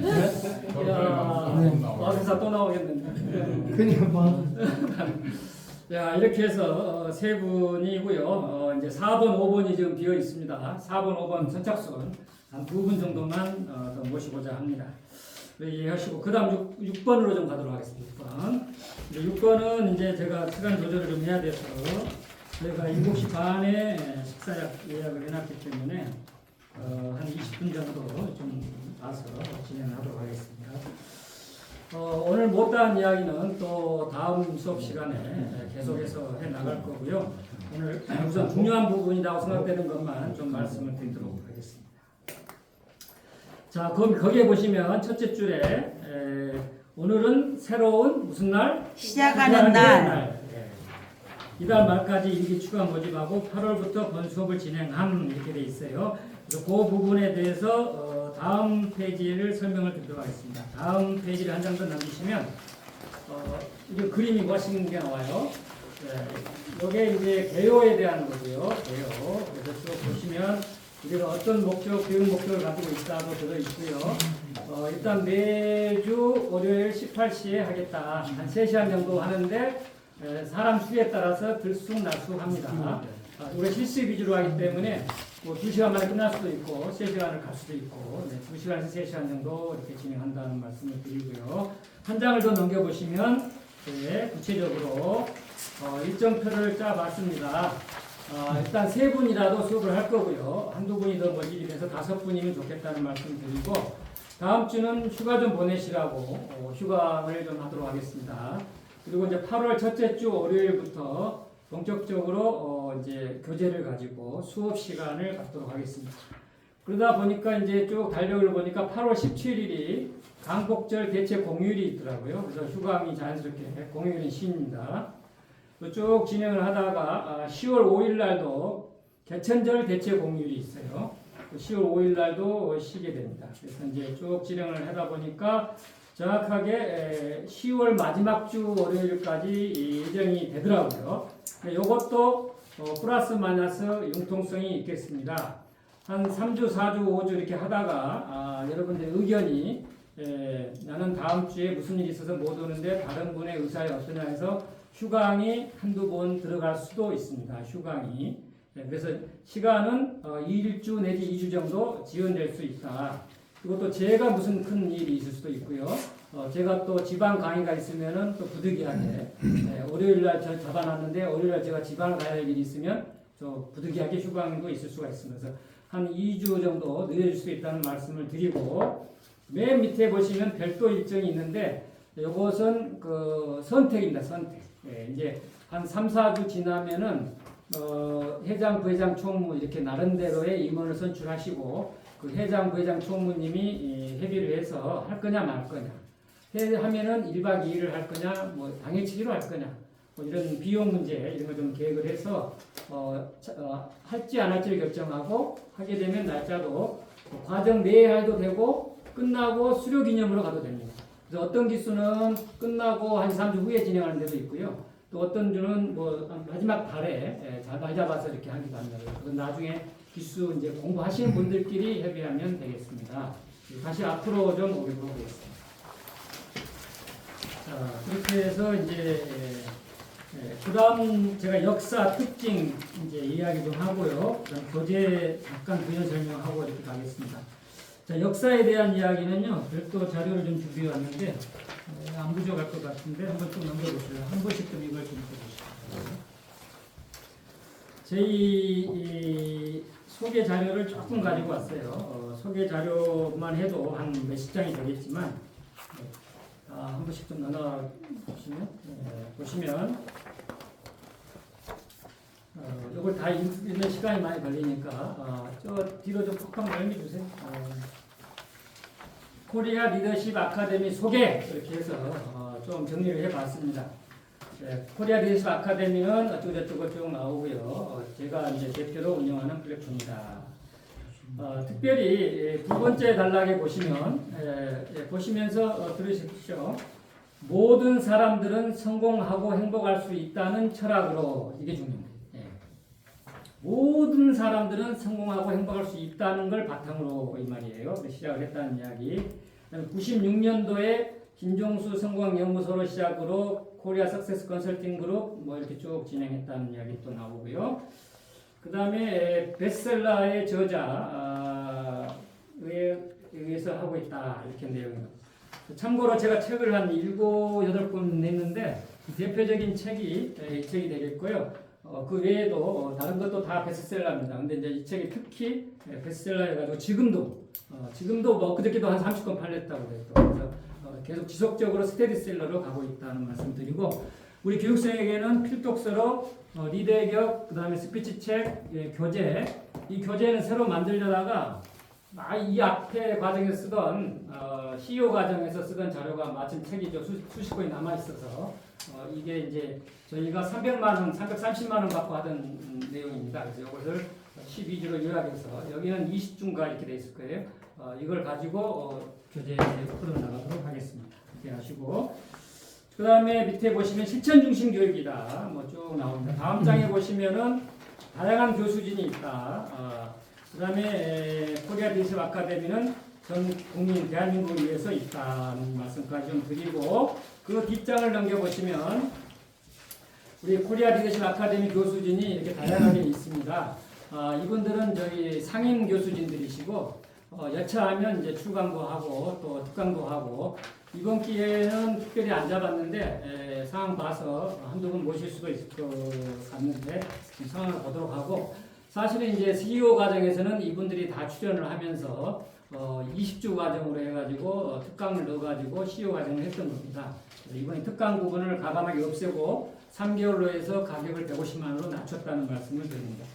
마술사 또 나오겠는데. 그냥 뭐 자, 이렇게 해서 세 분이고요. 이제 4번, 5번이 지금 비어 있습니다. 4번, 5번 선착순 한 2분 정도만 더 모시고자 합니다. 이해하시고 그 다음 6번으로 좀 가도록 하겠습니다. 6번. 6번은 이제 제가 시간 조절을 좀 해야 돼서 저희가 7시 반에 식사 예약을 해놨기 때문에 한 20분 정도 좀 봐서 진행하도록 하겠습니다. 오늘 못다한 이야기는 또 다음 수업 시간에 계속해서 해 나갈 거고요. 오늘 우선 중요한 부분이라고 생각되는 것만 좀 말씀을 드리도록 하겠습니다. 자, 그럼 거기에 보시면 첫째 줄에 오늘은 새로운 무슨 날? 시작하는 날. 이달 말까지 일기 추가 모집하고 8월부터 본 수업을 진행함 이렇게 돼 있어요. 그래서 그 부분에 대해서 다음 페이지를 설명을 드리도록 하겠습니다. 다음 페이지를 한 장 더 남기시면 이게 그림이 멋있는 게 나와요. 이게 이제 개요에 대한 거고요. 개요. 그래서 쭉 보시면 우리가 어떤 목적, 교육 목적을 가지고 있다고 들어 있고요. 일단 매주 월요일 18시에 하겠다. 한 3시간 정도 하는데 사람 수에 따라서 들쑥날쑥합니다. 우리가 실습 위주로 하기 때문에 뭐 2시간 만에 끝날 수도 있고 3시간을 갈 수도 있고 2시간에서 3시간 정도 이렇게 진행한다는 말씀을 드리고요. 한 장을 더 넘겨보시면 구체적으로 일정표를 짜봤습니다. 일단 3분이라도 수업을 할 거고요. 한두 분이 더 모집이 돼서 5분이면 좋겠다는 말씀 드리고 다음 주는 휴가 좀 보내시라고 휴강을 좀 하도록 하겠습니다. 그리고 이제 8월 첫째 주 월요일부터 본격적으로 이제 교재를 가지고 수업 시간을 갖도록 하겠습니다. 그러다 보니까 이제 쭉 달력을 보니까 8월 17일이 광복절 대체 공휴일이 있더라고요. 그래서 휴강이 자연스럽게 공휴일은 쉬입니다. 쭉 진행을 하다가 10월 5일 날도 개천절 대체 공휴일이 있어요. 10월 5일 날도 쉬게 됩니다. 그래서 이제 쭉 진행을 하다 보니까 정확하게 10월 마지막 주 월요일까지 예정이 되더라고요. 이것도 플러스 마이너스 융통성이 있겠습니다. 한 3주, 4주, 5주 이렇게 하다가 여러분들 의견이 나는 다음 주에 무슨 일이 있어서 못 오는데 다른 분의 의사에 어떠냐 해서 휴강이 한두 번 들어갈 수도 있습니다. 휴강이. 그래서 시간은 1주 내지 2주 정도 지연될 수 있다. 그리고 또 제가 무슨 큰 일이 있을 수도 있고요. 제가 또 지방 강의가 있으면은 또 부득이하게 월요일날 저 잡아놨는데 월요일날 제가 지방을 가야 할 일이 있으면 저 부득이하게 휴강도 있을 수가 있으면서 한 2주 정도 늦어질 수 있다는 말씀을 드리고 맨 밑에 보시면 별도 일정이 있는데 이것은 그 선택입니다. 선택. 이제 한 3, 4주 지나면은 회장, 부회장, 총무 이렇게 나름대로의 임원을 선출하시고 그 회장, 부회장, 총무님이 협의를 해서 할 거냐 말 거냐 하면은 1박 2일을 할 거냐 뭐 당일치기로 할 거냐 뭐 이런 비용 문제 이런 걸 좀 계획을 해서 할지 안 할지를 결정하고 하게 되면 날짜도 과정 내에 해도 되고 끝나고 수료 기념으로 가도 됩니다. 그래서 어떤 기수는 끝나고 한 2, 3주 후에 진행하는 데도 있고요. 또 어떤 주는 뭐 마지막 달에 날 잡아서 이렇게 하기도 합니다. 그건 나중에 기수 이제 공부하시는 분들끼리 협의하면 되겠습니다. 다시 앞으로 좀 오도록 하겠습니다. 그렇게 해서 이제 그다음 제가 역사 특징 이제 이야기 좀 하고요. 그다음 교재 잠깐 부연 설명하고 이렇게 가겠습니다. 자, 역사에 대한 이야기는요. 별도 자료를 좀 준비해 왔는데 안 부족할 것 같은데 한번 좀 넘겨보세요. 한 번씩 좀 이걸 좀 보시죠. 저희 소개 자료를 조금 가지고 왔어요. 소개 자료만 해도 한 몇십 장이 되겠지만 한 번씩 좀 나눠 보시면 이걸 다 읽는 시간이 많이 걸리니까 저 뒤로 좀 톡톡 넘겨주세요. 코리아 리더십 아카데미 소개 이렇게 해서 좀 정리를 해봤습니다. 코리아 리더십 아카데미는 어쩌고저쩌고 쭉 나오고요. 제가 이제 대표로 운영하는 플랫폼입니다. 특별히 두 번째 단락에 보시면서 들으십시오. 모든 사람들은 성공하고 행복할 수 있다는 철학으로 이게 중요합니다. 모든 사람들은 성공하고 행복할 수 있다는 걸 바탕으로 이 말이에요. 시작을 했다는 이야기. 96년도에 김종수 성공연구소로 시작으로 코리아 석세스 컨설팅 그룹 뭐 이렇게 쭉 진행했다는 이야기 또 나오고요. 그 다음에 베스트셀러의 저자에 의해서 하고 있다 이렇게 내용입니다. 참고로 제가 책을 한 7, 8권 냈는데 대표적인 책이 이 책이 되겠고요. 그 외에도 다른 것도 다 베스트셀러입니다. 근데 이제 이 책이 특히 베스트셀러여가지고 지금도 뭐 그저께도 한 30권 팔렸다고 그래요. 그래서 계속 지속적으로 스테디셀러로 가고 있다는 말씀드리고 우리 교육생에게는 필독서로 리더의 격, 그 다음에 스피치 책, 교재. 이 교재는 새로 만들려다가 이 앞에 과정에서 쓰던 CEO 과정에서 쓰던 자료가 마침 책이 수십 권이 남아 있어서 이게 이제 저희가 300만 원, 330만 원 갖고 하던 내용입니다. 그래서 이것을 12주로 요약해서 여기는 20주인가 이렇게 돼 있을 거예요. 이걸 가지고 교재에 풀어나가도록 하겠습니다. 이렇게 하시고 그 다음에 밑에 보시면 실천 중심 교육이다. 뭐 쭉 나옵니다. 다음 장에 보시면은 다양한 교수진이 있다. 그 다음에 코리아 리더십 아카데미는 전 국민 대한민국을 위해서 있다는 말씀까지 좀 드리고 그 뒷장을 넘겨보시면 우리 코리아 리더십 아카데미 교수진이 이렇게 다양하게 있습니다. 이분들은 저기 상임 교수진들이시고 여차하면 이제 출강도 하고 또 특강도 하고 이번 기회는 특별히 안 잡았는데 상황 봐서 한두 분 모실 수도 있을 것 같는데 상황을 보도록 하고 사실은 이제 CEO 과정에서는 이분들이 다 출연을 하면서 20주 과정으로 해가지고 특강을 넣어가지고 CEO 과정을 했던 겁니다. 이번에 특강 부분을 과감하게 없애고 3개월로 해서 가격을 150만 원으로 낮췄다는 말씀을 드립니다.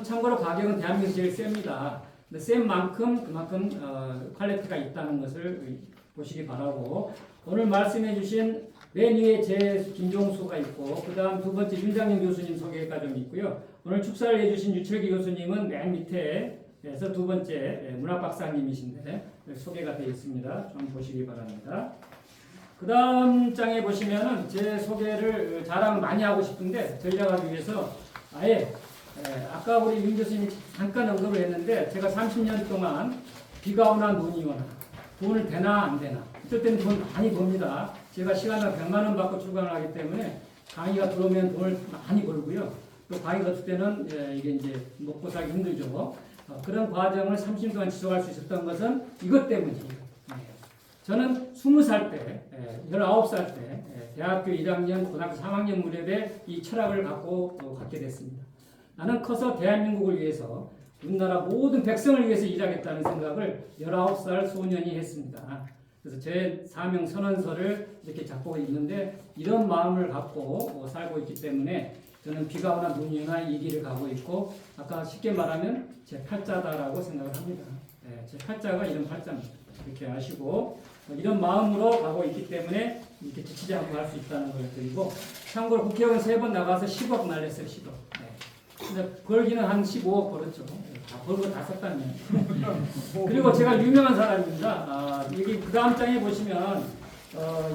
참고로 가격은 대한민국에서 제일 셉니다. 근데 센 만큼 그만큼 퀄리티가 있다는 것을 보시기 바라고 오늘 말씀해 주신 맨 위에 제 김종수가 있고 그 다음 두 번째 윤장영 교수님 소개가 좀 있고요. 오늘 축사를 해주신 유철기 교수님은 맨 밑에에서 두 번째 문학 박사님이신데 소개가 되어 있습니다. 좀 보시기 바랍니다. 그 다음 장에 보시면은 제 소개를 자랑을 많이 하고 싶은데 전략하기 위해서 아예 아까 우리 윤 교수님이 잠깐 언급을 했는데 제가 30년 동안 비가 오나 눈이 오나 돈을 되나 안 되나 어떨 때는 돈 많이 법니다. 제가 시간당 100만 원 받고 출강을 하기 때문에 강의가 들어오면 돈을 많이 벌고요. 또 강의가 없을 때는 이게 이제 먹고 살기 힘들죠. 그런 과정을 30년 동안 지속할 수 있었던 것은 이것 때문입니다. 저는 20살 때, 19살 때 대학교 1학년, 고등학교 3학년 무렵에 이 철학을 갖고 갖게 됐습니다. 나는 커서 대한민국을 위해서 우리나라 모든 백성을 위해서 일하겠다는 생각을 19살 소년이 했습니다. 그래서 제 사명 선언서를 이렇게 작곡해 있는데 이런 마음을 갖고 살고 있기 때문에 저는 비가 오나 눈이 오나 이 길을 가고 있고 아까 쉽게 말하면 제 팔자다라고 생각을 합니다. 제 팔자가 이런 팔자입니다. 이렇게 아시고 이런 마음으로 가고 있기 때문에 이렇게 지치지 않고 할 수 있다는 걸 드리고 참고로 국회의원 3번 나가서 10억 날렸어요. 10억. 근데 벌기는 한 15억 벌었죠. 다 벌고 다 썼다는 그리고 제가 유명한 사람입니다. 여기 그 다음 장에 보시면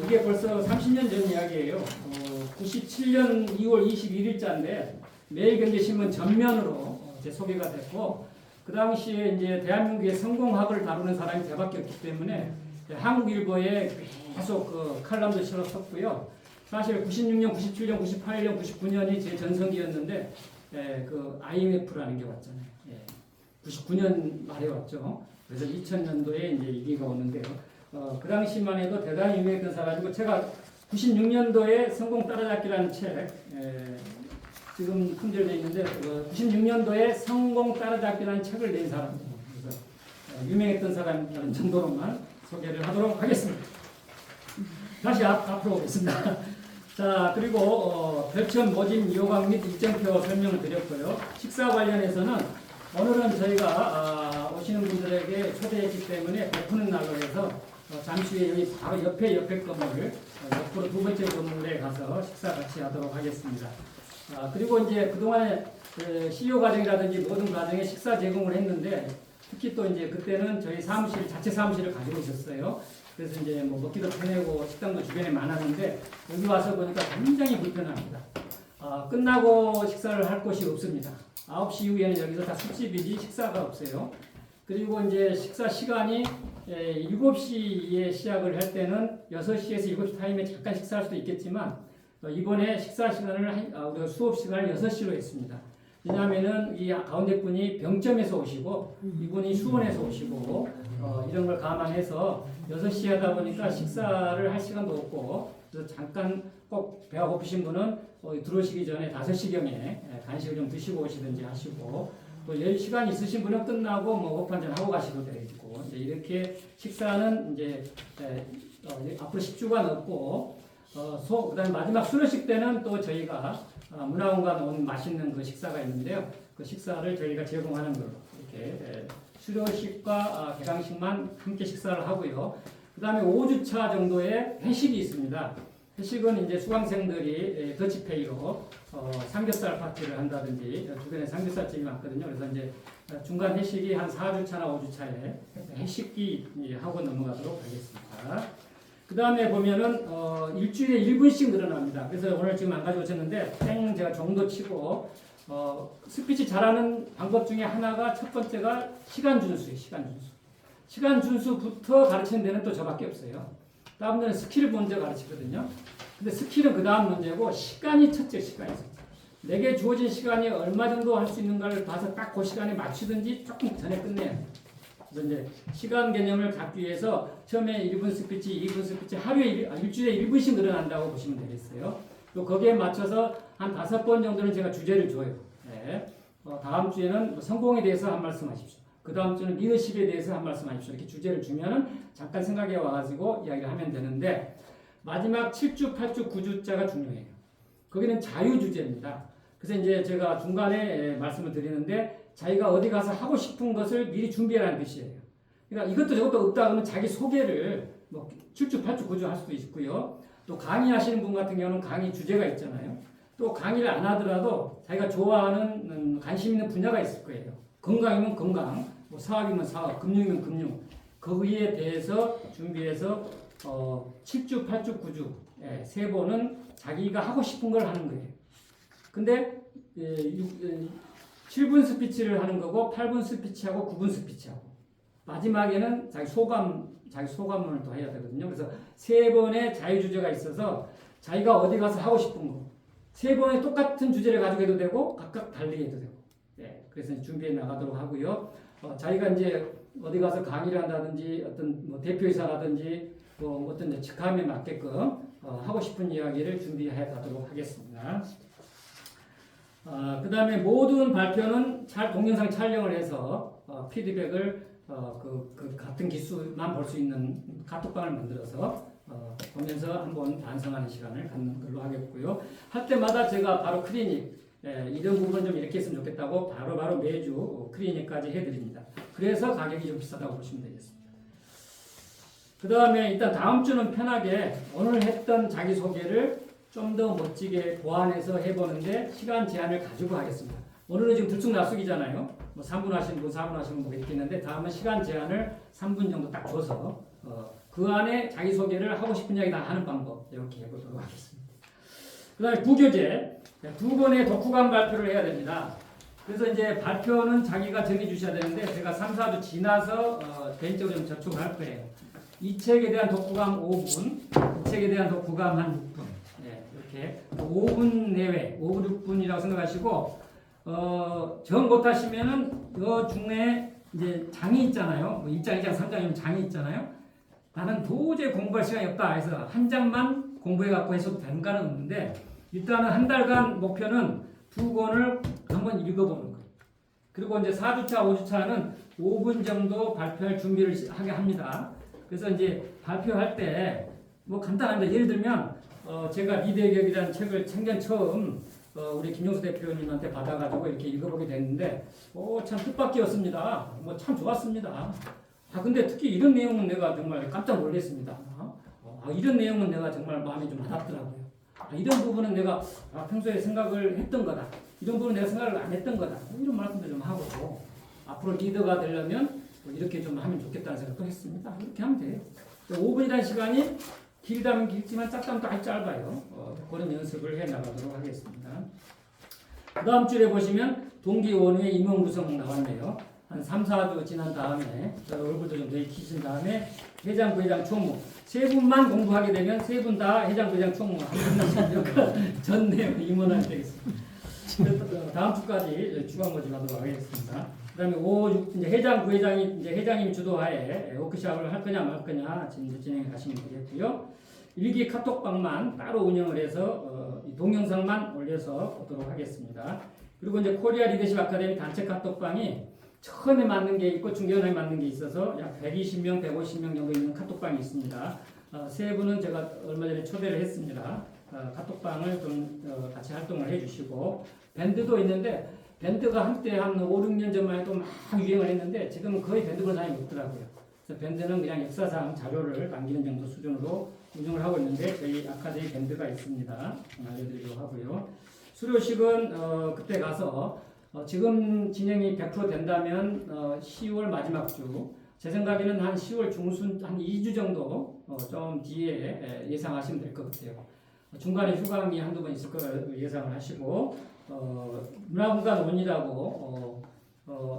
이게 벌써 30년 전 이야기예요. 97년 2월 21일자인데 매일경제신문 전면으로 제 소개가 됐고 그 당시에 이제 대한민국의 성공학을 다루는 사람이 저밖에 없기 때문에 한국일보에 계속 그 칼럼도 실어 썼고요. 사실 96년, 97년, 98년, 99년이 제 전성기였는데 그 IMF라는 게 왔잖아요. 99년 말에 왔죠. 그래서 2000년도에 이제 위기가 오는데요. 그 당시만 해도 대단히 유명했던 사람이고 제가 96년도에 성공 따라잡기라는 책 지금 품절되어 있는데 96년도에 성공 따라잡기라는 책을 낸 사람입니다. 그래서 유명했던 사람이라는 정도로만 소개를 하도록 하겠습니다. 다시 앞으로 오겠습니다. 자, 그리고 별천 모집 요강 및 일정표 설명을 드렸고요. 식사 관련해서는 오늘은 저희가 오시는 분들에게 초대했기 때문에 베푸는 날로 해서 잠시 후에 여기 바로 옆에 건물, 옆으로 두 번째 건물에 가서 식사 같이 하도록 하겠습니다. 그리고 이제 그동안에 CU 과정이라든지 모든 과정에 식사 제공을 했는데 특히 또 이제 그때는 저희 사무실, 자체 사무실을 가지고 있었어요. 그래서 이제 뭐 먹기도 편하고 식당도 주변에 많았는데 여기 와서 보니까 굉장히 불편합니다. 끝나고 식사를 할 곳이 없습니다. 9시 이후에는 여기서 다 술집이지 식사가 없어요. 그리고 이제 식사 시간이 7시에 시작을 할 때는 6시에서 7시 타임에 잠깐 식사할 수도 있겠지만 이번에 식사 시간을 우리가 수업 시간을 6시로 했습니다. 왜냐하면은 이 가운데 분이 병점에서 오시고 이분이 수원에서 오시고 이런 걸 감안해서 6시에 하다 보니까 식사를 할 시간도 없고 그래서 잠깐 꼭 배가 고프신 분은 들어오시기 전에 5시경에 간식을 좀 드시고 오시든지 하시고 또 시간이 있으신 분은 끝나고 뭐 호프 한잔 하고 가시도 되고 이제 이렇게 식사는 이제 앞으로 10주간 없고 그다음에 마지막 수료식 때는 또 저희가 문화공간 온 맛있는 그 식사가 있는데요. 그 식사를 저희가 제공하는 걸로 이렇게 수료식과 개강식만 함께 식사를 하고요. 그 다음에 5주차 정도의 회식이 있습니다. 회식은 이제 수강생들이 더치페이로 삼겹살 파티를 한다든지 주변에 삼겹살집이 많거든요. 그래서 이제 중간 회식이 한 4주차나 5주차에 회식기 하고 넘어가도록 하겠습니다. 그 다음에 보면은 일주일에 1분씩 늘어납니다. 그래서 오늘 지금 안 가져오셨는데 제가 정도 치고 스피치 잘하는 방법 중에 하나가 첫 번째가 시간 준수예요. 시간 준수부터 가르치는 데는 또 저밖에 없어요. 다음 데는 스킬을 먼저 가르치거든요. 근데 스킬은 그 다음 문제고 시간이 첫째 시간이죠. 내게 주어진 시간이 얼마 정도 할 수 있는가를 봐서 딱 그 시간에 맞추든지 조금 전에 끝내야 돼요. 그래서 이제 시간 개념을 잡기 위해서 처음에 1분 스피치, 2분 스피치 일주일에 1분씩 늘어난다고 보시면 되겠어요. 또 거기에 맞춰서 한 5번 정도는 제가 주제를 줘요. 네. 다음 주에는 성공에 대해서 한 말씀 하십시오. 그 다음 주는 리더십에 대해서 한 말씀 하십시오. 이렇게 주제를 주면은 잠깐 생각해 와가지고 이야기를 하면 되는데 마지막 7주, 8주, 9주자가 중요해요. 거기는 자유주제입니다. 그래서 이제 제가 중간에 말씀을 드리는데 자기가 어디 가서 하고 싶은 것을 미리 준비하라는 뜻이에요. 그러니까 이것도 저것도 없다 그러면 자기 소개를 뭐 7주, 8주, 9주 할 수도 있고요. 또 강의하시는 분 같은 경우는 강의 주제가 있잖아요. 또 강의를 안 하더라도 자기가 좋아하는 관심 있는 분야가 있을 거예요. 건강이면 건강, 뭐 사업이면 사업, 금융이면 금융. 거기에 대해서 준비해서 7주, 8주, 9주 세 번은 자기가 하고 싶은 걸 하는 거예요. 근데 7분 스피치를 하는 거고 8분 스피치하고 9분 스피치하고 마지막에는 자기 소감문을 또 해야 되거든요. 그래서 세 번의 자유주제가 있어서 자기가 어디 가서 하고 싶은 거 세 번의 똑같은 주제를 가지고 해도 되고 각각 다르게 해도 되고 그래서 준비해 나가도록 하고요. 자기가 이제 어디 가서 강의를 한다든지 어떤 뭐 대표이사라든지 뭐 어떤 직함에 맞게끔 하고 싶은 이야기를 준비해 가도록 하겠습니다. 그 다음에 모든 발표는 동영상 촬영을 해서 피드백을 그 같은 기수만 볼 수 있는 카톡방을 만들어서 보면서 한번 반성하는 시간을 갖는 걸로 하겠고요. 할 때마다 제가 바로 클리닉 이런 부분 좀 이렇게 했으면 좋겠다고 바로 매주 클리닉까지 해드립니다. 그래서 가격이 좀 비싸다고 보시면 되겠습니다. 그 다음에 일단 다음 주는 편하게 오늘 했던 자기소개를 좀 더 멋지게 보완해서 해보는데 시간 제한을 가지고 하겠습니다. 오늘은 지금 들쑥날쑥이잖아요. 뭐 3분 하시는 분, 4분 하시는 분 이렇게 있는데 다음은 시간 제한을 3분 정도 딱 줘서 그 안에 자기소개를 하고 싶은 이야기 다 하는 방법 이렇게 해보도록 하겠습니다. 그 다음에 부교재 2번의 독후감 발표를 해야 됩니다. 그래서 이제 발표는 자기가 정해 주셔야 되는데 제가 3, 4주 지나서 개인적으로 좀 접촉을 할 거예요. 이 책에 대한 독후감 5분, 이 책에 대한 독후감 한 6분. 네, 이렇게 5분 내외, 5분, 6분이라고 생각하시고, 정 못하시면은 이 중에 이제 장이 있잖아요. 뭐 1장, 2장, 3장이면 장이 있잖아요. 나는 도저히 공부할 시간이 없다 해서 한 장만 공부해갖고 해서 되는 거는 없는데, 일단은 한 달간 목표는 2권을 한번 읽어보는 거예요. 그리고 이제 4주차, 5주차는 5분 정도 발표할 준비를 하게 합니다. 그래서 이제 발표할 때 뭐 간단합니다. 예를 들면 제가 리더의 격이라는 책을 생전 처음 우리 김용수 대표님한테 받아가지고 이렇게 읽어보게 됐는데 참 뜻밖이었습니다. 뭐 참 좋았습니다. 근데 특히 이런 내용은 내가 정말 깜짝 놀랐습니다. 이런 내용은 내가 정말 마음에 좀 와닿더라고요. 이런 부분은 내가 평소에 생각을 했던 거다. 이런 부분은 내가 생각을 안 했던 거다. 이런 말씀도 좀 하고 앞으로 리더가 되려면 이렇게 좀 하면 좋겠다는 생각도 했습니다. 이렇게 하면 돼요. 5분이라는 시간이 길다면 길지만 짧다면 또 아주 짧아요. 그런 연습을 해 나가도록 하겠습니다. 그 다음 주에 보시면 동기원후의 임원 구성 나왔네요. 한 3, 4주 지난 다음에 얼굴도 좀 더 익히신 다음에 회장, 부회장, 총무 세 분만 공부하게 되면 세 분 다 회장, 부회장, 총무 한 분씩 전 내용 임원하게 되겠습니다. 다음 주까지 추가 모집하도록 하겠습니다. 그다음에 5, 6 이제 회장, 부회장이 이제 회장님 주도하에 워크숍을 할 거냐 말 거냐 지금 진행해 가시면 되겠고요. 일기 카톡방만 따로 운영을 해서 동영상만 올려서 보도록 하겠습니다. 그리고 이제 코리아 리더십 아카데미 단체 카톡방이 처음에 맞는 게 있고 중간에 맞는 게 있어서 약 120명, 150명 정도 있는 카톡방이 있습니다. 세 분은 제가 얼마 전에 초대를 했습니다. 카톡방을 좀 같이 활동을 해주시고 밴드도 있는데 밴드가 한때 한 5, 6년 전만 해도 막 유행을 했는데 지금은 거의 밴드 보는 사람이 없더라고요. 그래서 밴드는 그냥 역사상 자료를 남기는 정도 수준으로 운영을 하고 있는데 저희 아카데미 밴드가 있습니다. 알려드리려고 하고요. 수료식은 그때 가서 지금 진행이 100% 된다면 10월 마지막 주, 제 생각에는 한 10월 중순 한 2주 정도 좀 뒤에 예상하시면 될 것 같아요. 중간에 휴강이 한두 번 있을 거라 예상을 하시고 문화공간 원이라고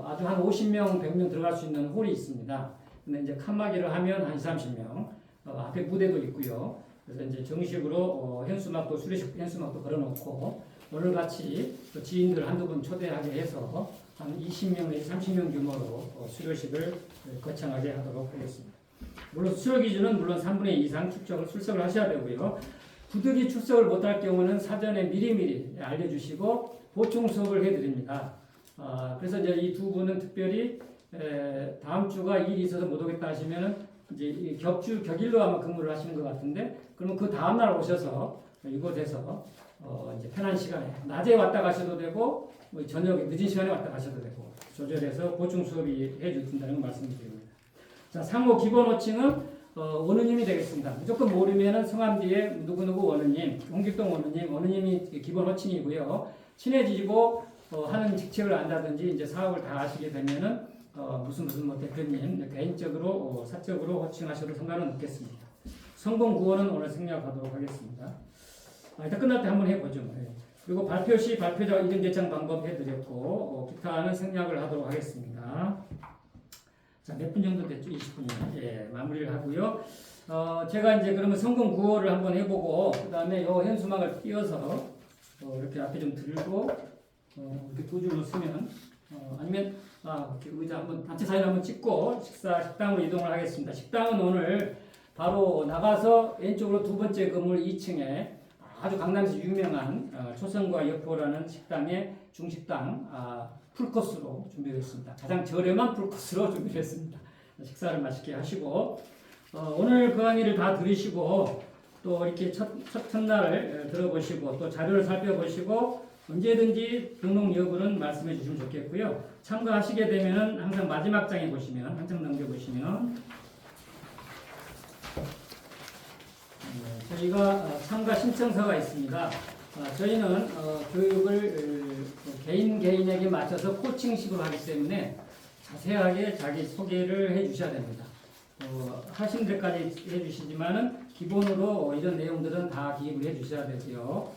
아주 한 50명, 100명 들어갈 수 있는 홀이 있습니다. 근데 이제 칸막이를 하면 한 20, 30명 앞에 무대도 있고요. 그래서 이제 정식으로 현수막도 수료식 현수막도 걸어놓고 오늘 같이 지인들 한두 분 초대하게 해서 한 20명 내지 30명 규모로 수료식을 거창하게 하도록 하겠습니다. 물론 수료 기준은 물론 3분의 2 이상 출석을 하셔야 되고요. 부득이 출석을 못할 경우는 사전에 미리미리 알려주시고 보충 수업을 해드립니다. 그래서 이제 이 두 분은 특별히 다음 주가 일이 있어서 못 오겠다 하시면은 이제 격일로 아마 근무를 하시는 것 같은데 그러면 그 다음 날 오셔서 이곳에서 이제 편한 시간에 낮에 왔다 가셔도 되고 뭐 저녁에 늦은 시간에 왔다 가셔도 되고 조절해서 보충 수업이 해주신다는 말씀드립니다. 자, 상호 기본 호칭은 원우님이 되겠습니다. 무조건 모르면은 성함 뒤에 누구누구 원우님, 홍길동 원우님이 기본 호칭이고요. 친해지고 하는 직책을 안다든지 이제 사업을 다 하시게 되면은 무슨 뭐 대표님 개인적으로 사적으로 호칭하셔도 상관은 없겠습니다. 성공 구호는 오늘 생략하도록 하겠습니다. 일단 끝날 때 한번 해보죠. 그리고 발표 시 발표자 이름 제청 방법 해드렸고 기타는 생략을 하도록 하겠습니다. 자, 몇 분 정도 됐죠? 20분이요. 예, 마무리를 하고요. 제가 이제 그러면 성공 구호를 한번 해보고 그 다음에 요 현수막을 띄워서 이렇게 앞에 좀 들고 이렇게 두 줄로 쓰면 아니면 이렇게 의자 한번 단체 사진 한번 찍고 식당으로 이동을 하겠습니다. 식당은 오늘 바로 나가서 왼쪽으로 두 번째 건물 2층에 아주 강남에서 유명한 초성과 여포라는 식당의 중식당 풀코스로 준비했습니다. 가장 저렴한 풀코스로 준비했습니다. 식사를 맛있게 하시고 오늘 강의를 다 들으시고 또 이렇게 첫날 들어보시고 또 자료를 살펴보시고 언제든지 등록 여부는 말씀해 주시면 좋겠고요. 참가하시게 되면 항상 마지막 장에 보시면 한장 넘겨보시면 저희가 참가 신청서가 있습니다. 저희는 교육을 개인에게 맞춰서 코칭식으로 하기 때문에 자세하게 자기 소개를 해 주셔야 됩니다. 하신 데까지 해 주시지만은 기본으로 이런 내용들은 다 기입을 해 주셔야 되고요.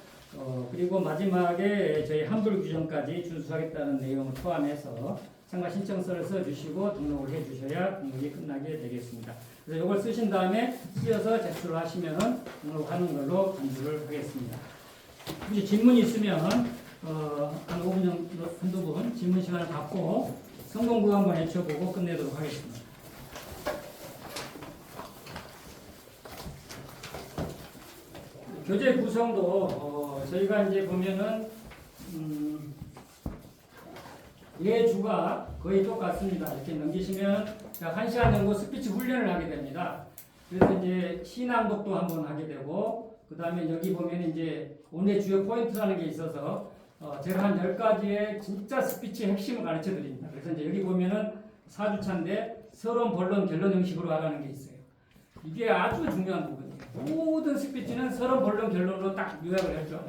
그리고 마지막에 저희 환불 규정까지 준수하겠다는 내용을 포함해서 참가 신청서를 써주시고 등록을 해주셔야 등록이 끝나게 되겠습니다. 그래서 이걸 쓰신 다음에 쓰여서 제출을 하시면 등록하는 걸로 간주를 하겠습니다. 혹시 질문이 있으면 한 5분 정도, 한두 분 질문 시간을 갖고 성공구 한번 외쳐보고 끝내도록 하겠습니다. 교재 구성도 저희가 이제 보면은 예주가 거의 똑같습니다. 이렇게 넘기시면 약 1시간 정도 스피치 훈련을 하게 됩니다. 그래서 이제 시낭독도 한번 하게 되고, 그 다음에 여기 보면 이제 오늘의 주요 포인트라는 게 있어서 제가 한 10가지의 진짜 스피치 핵심을 가르쳐 드립니다. 그래서 이제 여기 보면은 4주차인데 서론, 본론, 결론 형식으로 하라는 게 있어요. 이게 아주 중요한 부분이에요. 모든 스피치는 서론, 본론, 결론으로 딱 요약을 해줘.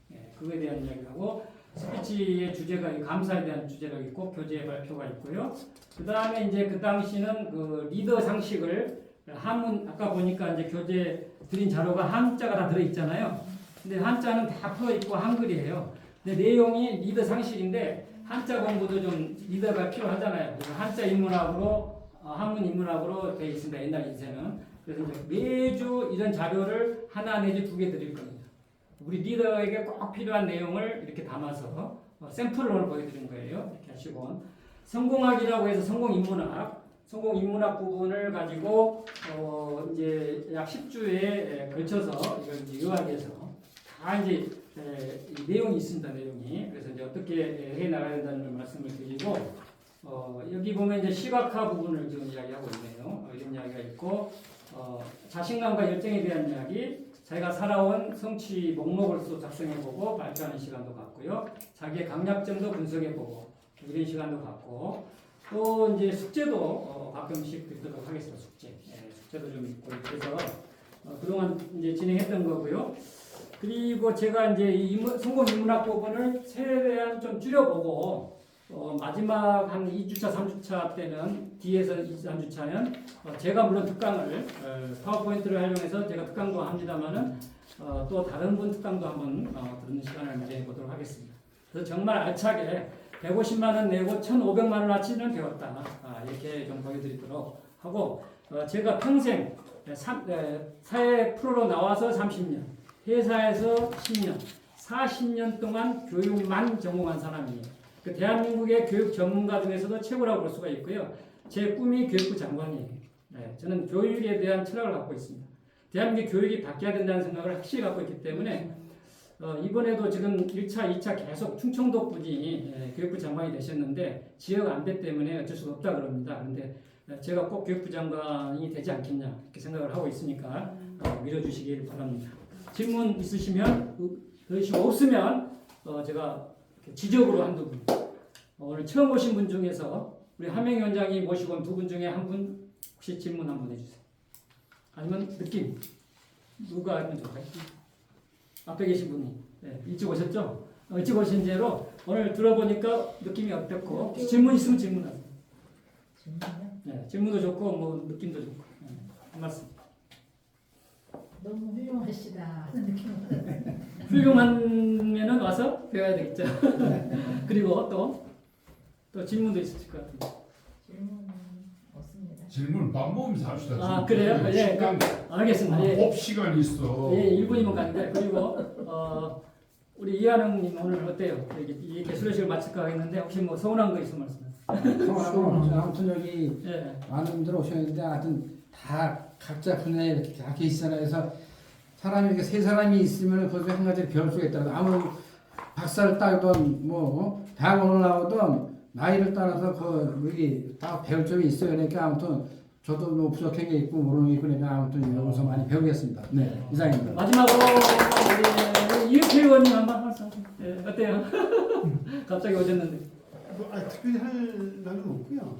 네, 그거에 대한 이야기하고, 스피치의 주제가 감사에 대한 주제가 있고 교재 발표가 있고요. 그 다음에 이제 그 당시는 그 리더 상식을 한문 아까 보니까 이제 교재 드린 자료가 한자가 다 들어 있잖아요. 근데 한자는 다 풀어 있고 한글이에요. 근데 내용이 리더 상식인데 한자 공부도 좀 리더가 필요하잖아요. 그래서 한자 인문학으로 한문 인문학으로 되어 있습니다. 옛날 인쇄는. 그래서 이제 매주 이런 자료를 하나 내지 2개 드릴 겁니다. 우리 리더에게 꼭 필요한 내용을 이렇게 담아서 샘플을 오늘 보여드린 거예요. 이렇게 하시고 성공학이라고 해서 성공인문학 부분을 가지고 이제 약 10주에 걸쳐서 이걸 이제 요약해서 다 이제 이 내용이 있습니다. 내용이. 그래서 이제 어떻게 해 나가야 된다는 말씀을 드리고 여기 보면 이제 시각화 부분을 지금 이야기하고 있네요. 이런 이야기가 있고 자신감과 열정에 대한 이야기. 자기가 살아온 성취 목록을 또 작성해보고 발표하는 시간도 갖고요. 자기의 강약점도 분석해보고 이런 시간도 갖고 또 이제 숙제도 가끔씩 드리도록 하겠습니다. 숙제도 좀 있고 그래서 그동안 이제 진행했던 거고요. 그리고 제가 이제 이 성공 인문학 부분을 최대한 좀 줄여보고 마지막 한 2주차, 3주차 때는 뒤에서 2, 3주차는 제가 물론 특강을 파워포인트를 활용해서 제가 특강도 합니다만은 또 다른 분 특강도 한번 듣는 시간을 마련해 보도록 하겠습니다. 그래서 정말 알차게 150만 원 내고 1,500만 원어치는 배웠다. 이렇게 좀 보여드리도록 하고 제가 평생 사회 프로로 나와서 30년, 회사에서 10년, 40년 동안 교육만 전공한 사람이에요. 대한민국의 교육 전문가 중에서도 최고라고 볼 수가 있고요. 제 꿈이 교육부 장관이에요. 저는 교육에 대한 철학을 갖고 있습니다. 대한민국 교육이 바뀌어야 된다는 생각을 확실히 갖고 있기 때문에 이번에도 지금 1차, 2차 계속 충청도 분이 교육부 장관이 되셨는데 지역 안배 때문에 어쩔 수가 없다 그럽니다. 그런데 제가 꼭 교육부 장관이 되지 않겠냐 이렇게 생각을 하고 있으니까 밀어주시길 바랍니다. 질문 있으시면 그러시고 없으면 제가 지적으로 한두 분. 오늘 처음 오신 분 중에서 우리 함영위원장이 모시고 온 2분 중에 한 분 혹시 질문 한번 해주세요. 아니면 느낌. 누가 하면 좋을까요? 앞에 계신 분이. 네, 일찍 오셨죠? 일찍 오신 죄로 오늘 들어보니까 느낌이 어떻고 질문 있으면 질문하세요. 질문이요? 네, 질문도 좋고 뭐 느낌도 좋고. 한 말씀. 너무 훌륭하시다 하는 느낌은 훌륭하면은 와서 배워야 되겠죠. 그리고 또 질문도 있으실 것 같은데. 질문은 없습니다. 질문 밥 먹으면서 합시다. 그래요? 예, 알겠습니다. 예. 법 시간이 있어. 예, 1분이면 가는데 그리고 우리 이한웅님 오늘 어때요? 이 개수료식을 마칠까 하겠는데 혹시 뭐 서운한 거 있으면 말씀하세요. 아무튼 여기 많은 분들 오셨는데 하여튼 다 각자 분야에 이렇게 다 계시잖아요. 그래서 사람이 이렇게 세 사람이 있으면 거기서 한 가지를 배울 수가 있다. 아무리 박사를 따든 뭐 대학원을 나오든 나이를 따라서 여기 다 배울 점이 있어요. 그러니까 아무튼 저도 뭐 부족한 게 있고 모르는 게 있고 그러니까 아무튼 여기서 많이 배우겠습니다. 네, 이상입니다. 마지막으로 우리 이은태 의원님 한번 말씀하세요. 네, 어때요? 갑자기 오셨는데. 특별히 할 말은 없고요.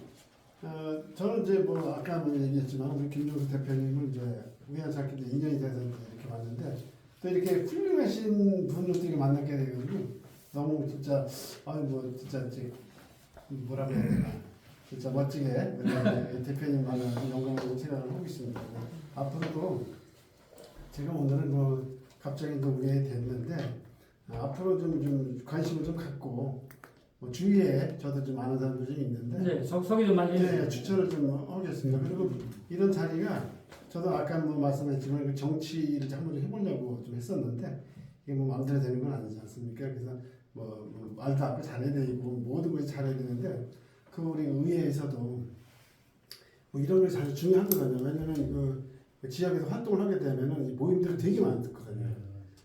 저는 이제 뭐 아까 뭐 얘기했지만 우리 김종수 대표님을 이제 우연찮게 이제 인연이 돼서 이렇게 왔는데 또 이렇게 훌륭하신 분들을 만나게 되거든요. 너무 진짜 뭐 진짜 이제 뭐라 그래야 되나 진짜 멋지게 대표님 만나는 영광으로 생각을 하고 있습니다. 앞으로도 제가 오늘은 갑자기 또 오게 됐는데 앞으로 좀 관심을 좀 갖고 뭐 주위에 저도 좀 아는 사람들이 좀 있는데 네, 소개 좀 많이 해주세요. 네, 추천을 좀 하겠습니다. 그리고 이런 자리가 저도 아까 뭐 말씀했지만 그 정치를 한번 좀 해보려고 좀 했었는데 이게 뭐 마음대로 되는 건 아니지 않습니까? 그래서 뭐 말도 앞에 잘해야 되고 모든 것이 잘해야 되는데 그 우리 의회에서도 뭐 이런 게 사실 중요하거든요. 왜냐하면 그 지역에서 활동을 하게 되면은 이 모임들이 되게 많거든요.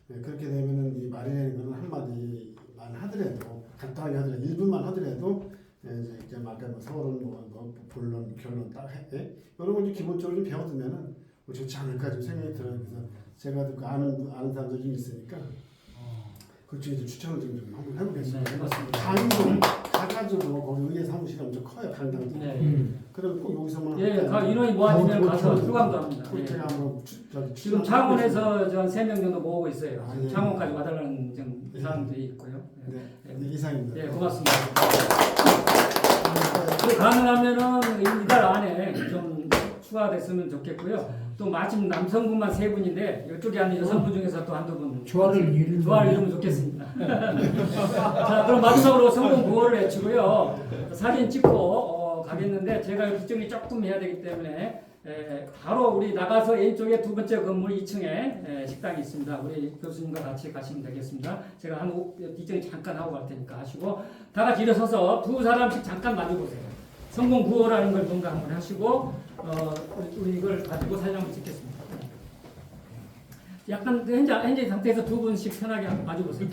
네, 그렇게 되면은 이 말이라는 거는 한마디만 하더라도 간단하게 하더라도 1분만 하더라도 이제 아까 뭐 서론 뭐 본론 결론 딱 해 이런 걸 기본적으로 좀 배워두면은 뭐 좋지 않을까 좀 생각이 들어요. 그래서 제가 그 아는 사람들 좀 있으니까 그 중에 좀 추천을 좀 한번 해보겠습니다. 네, 맞습니다. 강의도 가가지고 거기 의회 사무실이 엄청 커요. 강당도. 네. 그럼 꼭 여기서만 예, 인원이 모아지면 가서 휴강도 합니다. 예. 제가 한번 지금 창원에서 한 3명 정도 모으고 있어요. 아, 예. 창원까지 와달라는 좀 사람들이 있고요. 네, 이상입니다. 예, 고맙습니다. 가능하면은 이달 안에 좀 추가됐으면 좋겠고요. 또 마침 남성분만 3분인데 이쪽에 앉는 여성분 중에서 또 한두 분 조화를 이루면 좋겠습니다. 자, 그럼 마지막으로 성공 구호를 외치고요. 사진 찍고 가겠는데 제가 기정이 조금 해야 되기 때문에 바로 우리 나가서 왼쪽에 두 번째 건물 2층에 식당이 있습니다. 우리 교수님과 같이 가시면 되겠습니다. 제가 한 기정이 잠깐 하고 갈 테니까 하시고 다 같이 일어서서 두 사람씩 잠깐 마주보세요. 성공 구호라는 걸 뭔가 한번 하시고 우리 이걸 가지고 사진 한번 찍겠습니다. 약간 현재 상태에서 두 분씩 편하게 한번 마주보세요.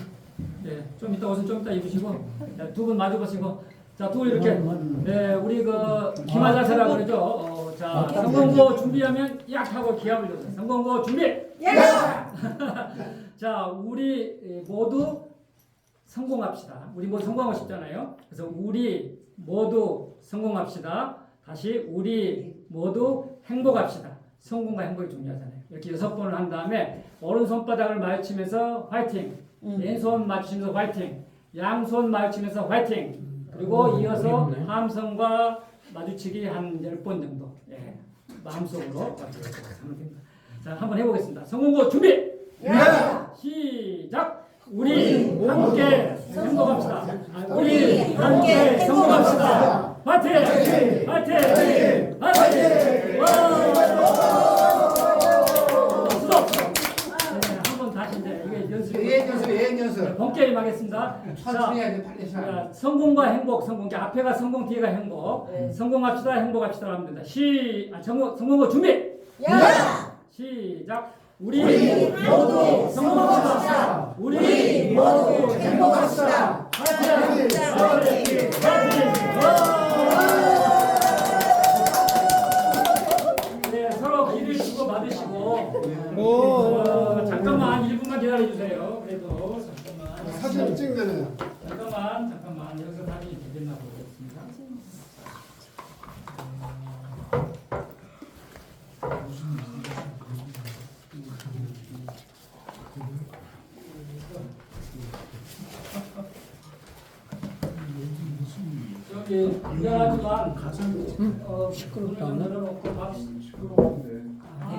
네, 좀 이따 옷은 좀 이따 입으시고 두 분 마주보시고 자, 두 분 이렇게 우리 그 기마자세라고 그러죠. 자, 성공고 준비하면 약 하고 기합을 넣으세요. 성공고 준비. 자, 우리 모두 성공합시다. 우리 모두 성공하고 싶잖아요. 그래서 우리 모두 성공합시다. 다시 우리 모두 행복합시다. 성공과 행복이 중요하잖아요. 이렇게 6번을 한 다음에 오른손바닥을 마주치면서 화이팅, 왼손 마주치면서 화이팅, 양손 마주치면서 화이팅. 그리고 이어서 함성과 마주치기 한 10번 정도. 예, 마음속으로 하면 됩니다. 자, 한번 해보겠습니다. 성공고 준비. 시작. 우리 함께 성공합시다. 우리 함께 성공합시다. 화이팅! 화이팅! 화이팅! 한번 다시 이제 이게 연습. 본게임 하겠습니다. 자, 성공과 행복, 앞에가 성공, 뒤에가 행복. 성공합시다, 행복합시다 하면 된다. 성공고 준비. 시작. 우리 모두 성공합시다. 우리 모두 행복합시다. 화이팅! 네, 서로 기를 주고 받으시고 잠깐만 1분만 기다려주세요. 그래도 잠깐만 사진 찍는 잠깐만 여기서 사진이 되겠나 보겠습니다. 여기 미안하지만 시끄럽다. 내려놓고 밥 시끄러운데.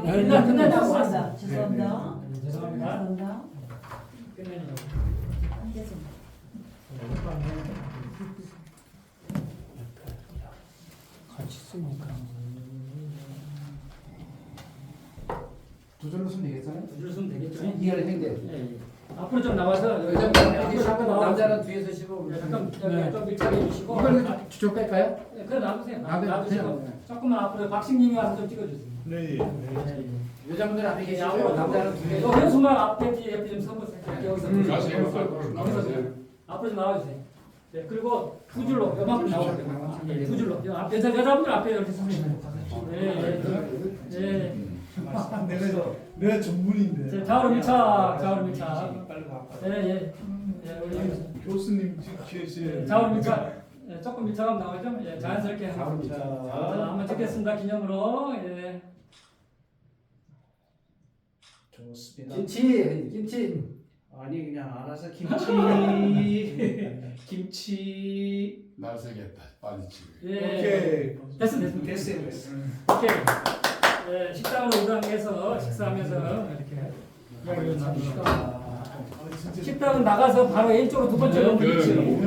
끝내자. 죄송합니다. 죄송합니다. 끝내자. 같이 쓰니까. 두 줄로 쓰면 되겠어요? 두 줄 쓰면 되겠죠? 이해를 했는데. 예. 앞으로 좀 나와서 남자는 뒤에서 쉬고. 잠깐 좀 밀착해 주시고. 이걸 쭉 뺄까요? 네, 그래 놔두세요. 놔두세요. 놔두시고 조금만 앞으로 박식님이 와서 좀 찍어주세요. 네. 여자분들 앞에 계시고 앞으로 남자는 뒤에. 현수막 앞에 옆에 좀 서보세요. 여기서 나가세요. 앞으로 좀 나와주세요. 네, 그리고 두 줄로 요만큼 나오면 돼요. 두 줄로. 여자분들 앞에 이렇게 서주세요. 네, 네. 내가 전문인데. 네. 좌우로 밀착. 네, 우리 교수님 계시에. 좌우로 밀착. 조금 밀착하면 나오죠? 예, 자연스럽게. 자, 한번 찍겠습니다. 기념으로. 예. 좋습니다. 김치. 아니 그냥 알아서 김치. 날새겠다. 빨리 찍어. 예. 오케이. 됐습니다. 오케이. 예, 식당으로 이동해서 식사하면서 이렇게 이야기를 나눕니다. 식당은 나가서 바로 왼쪽으로 두 번째 건물 2층.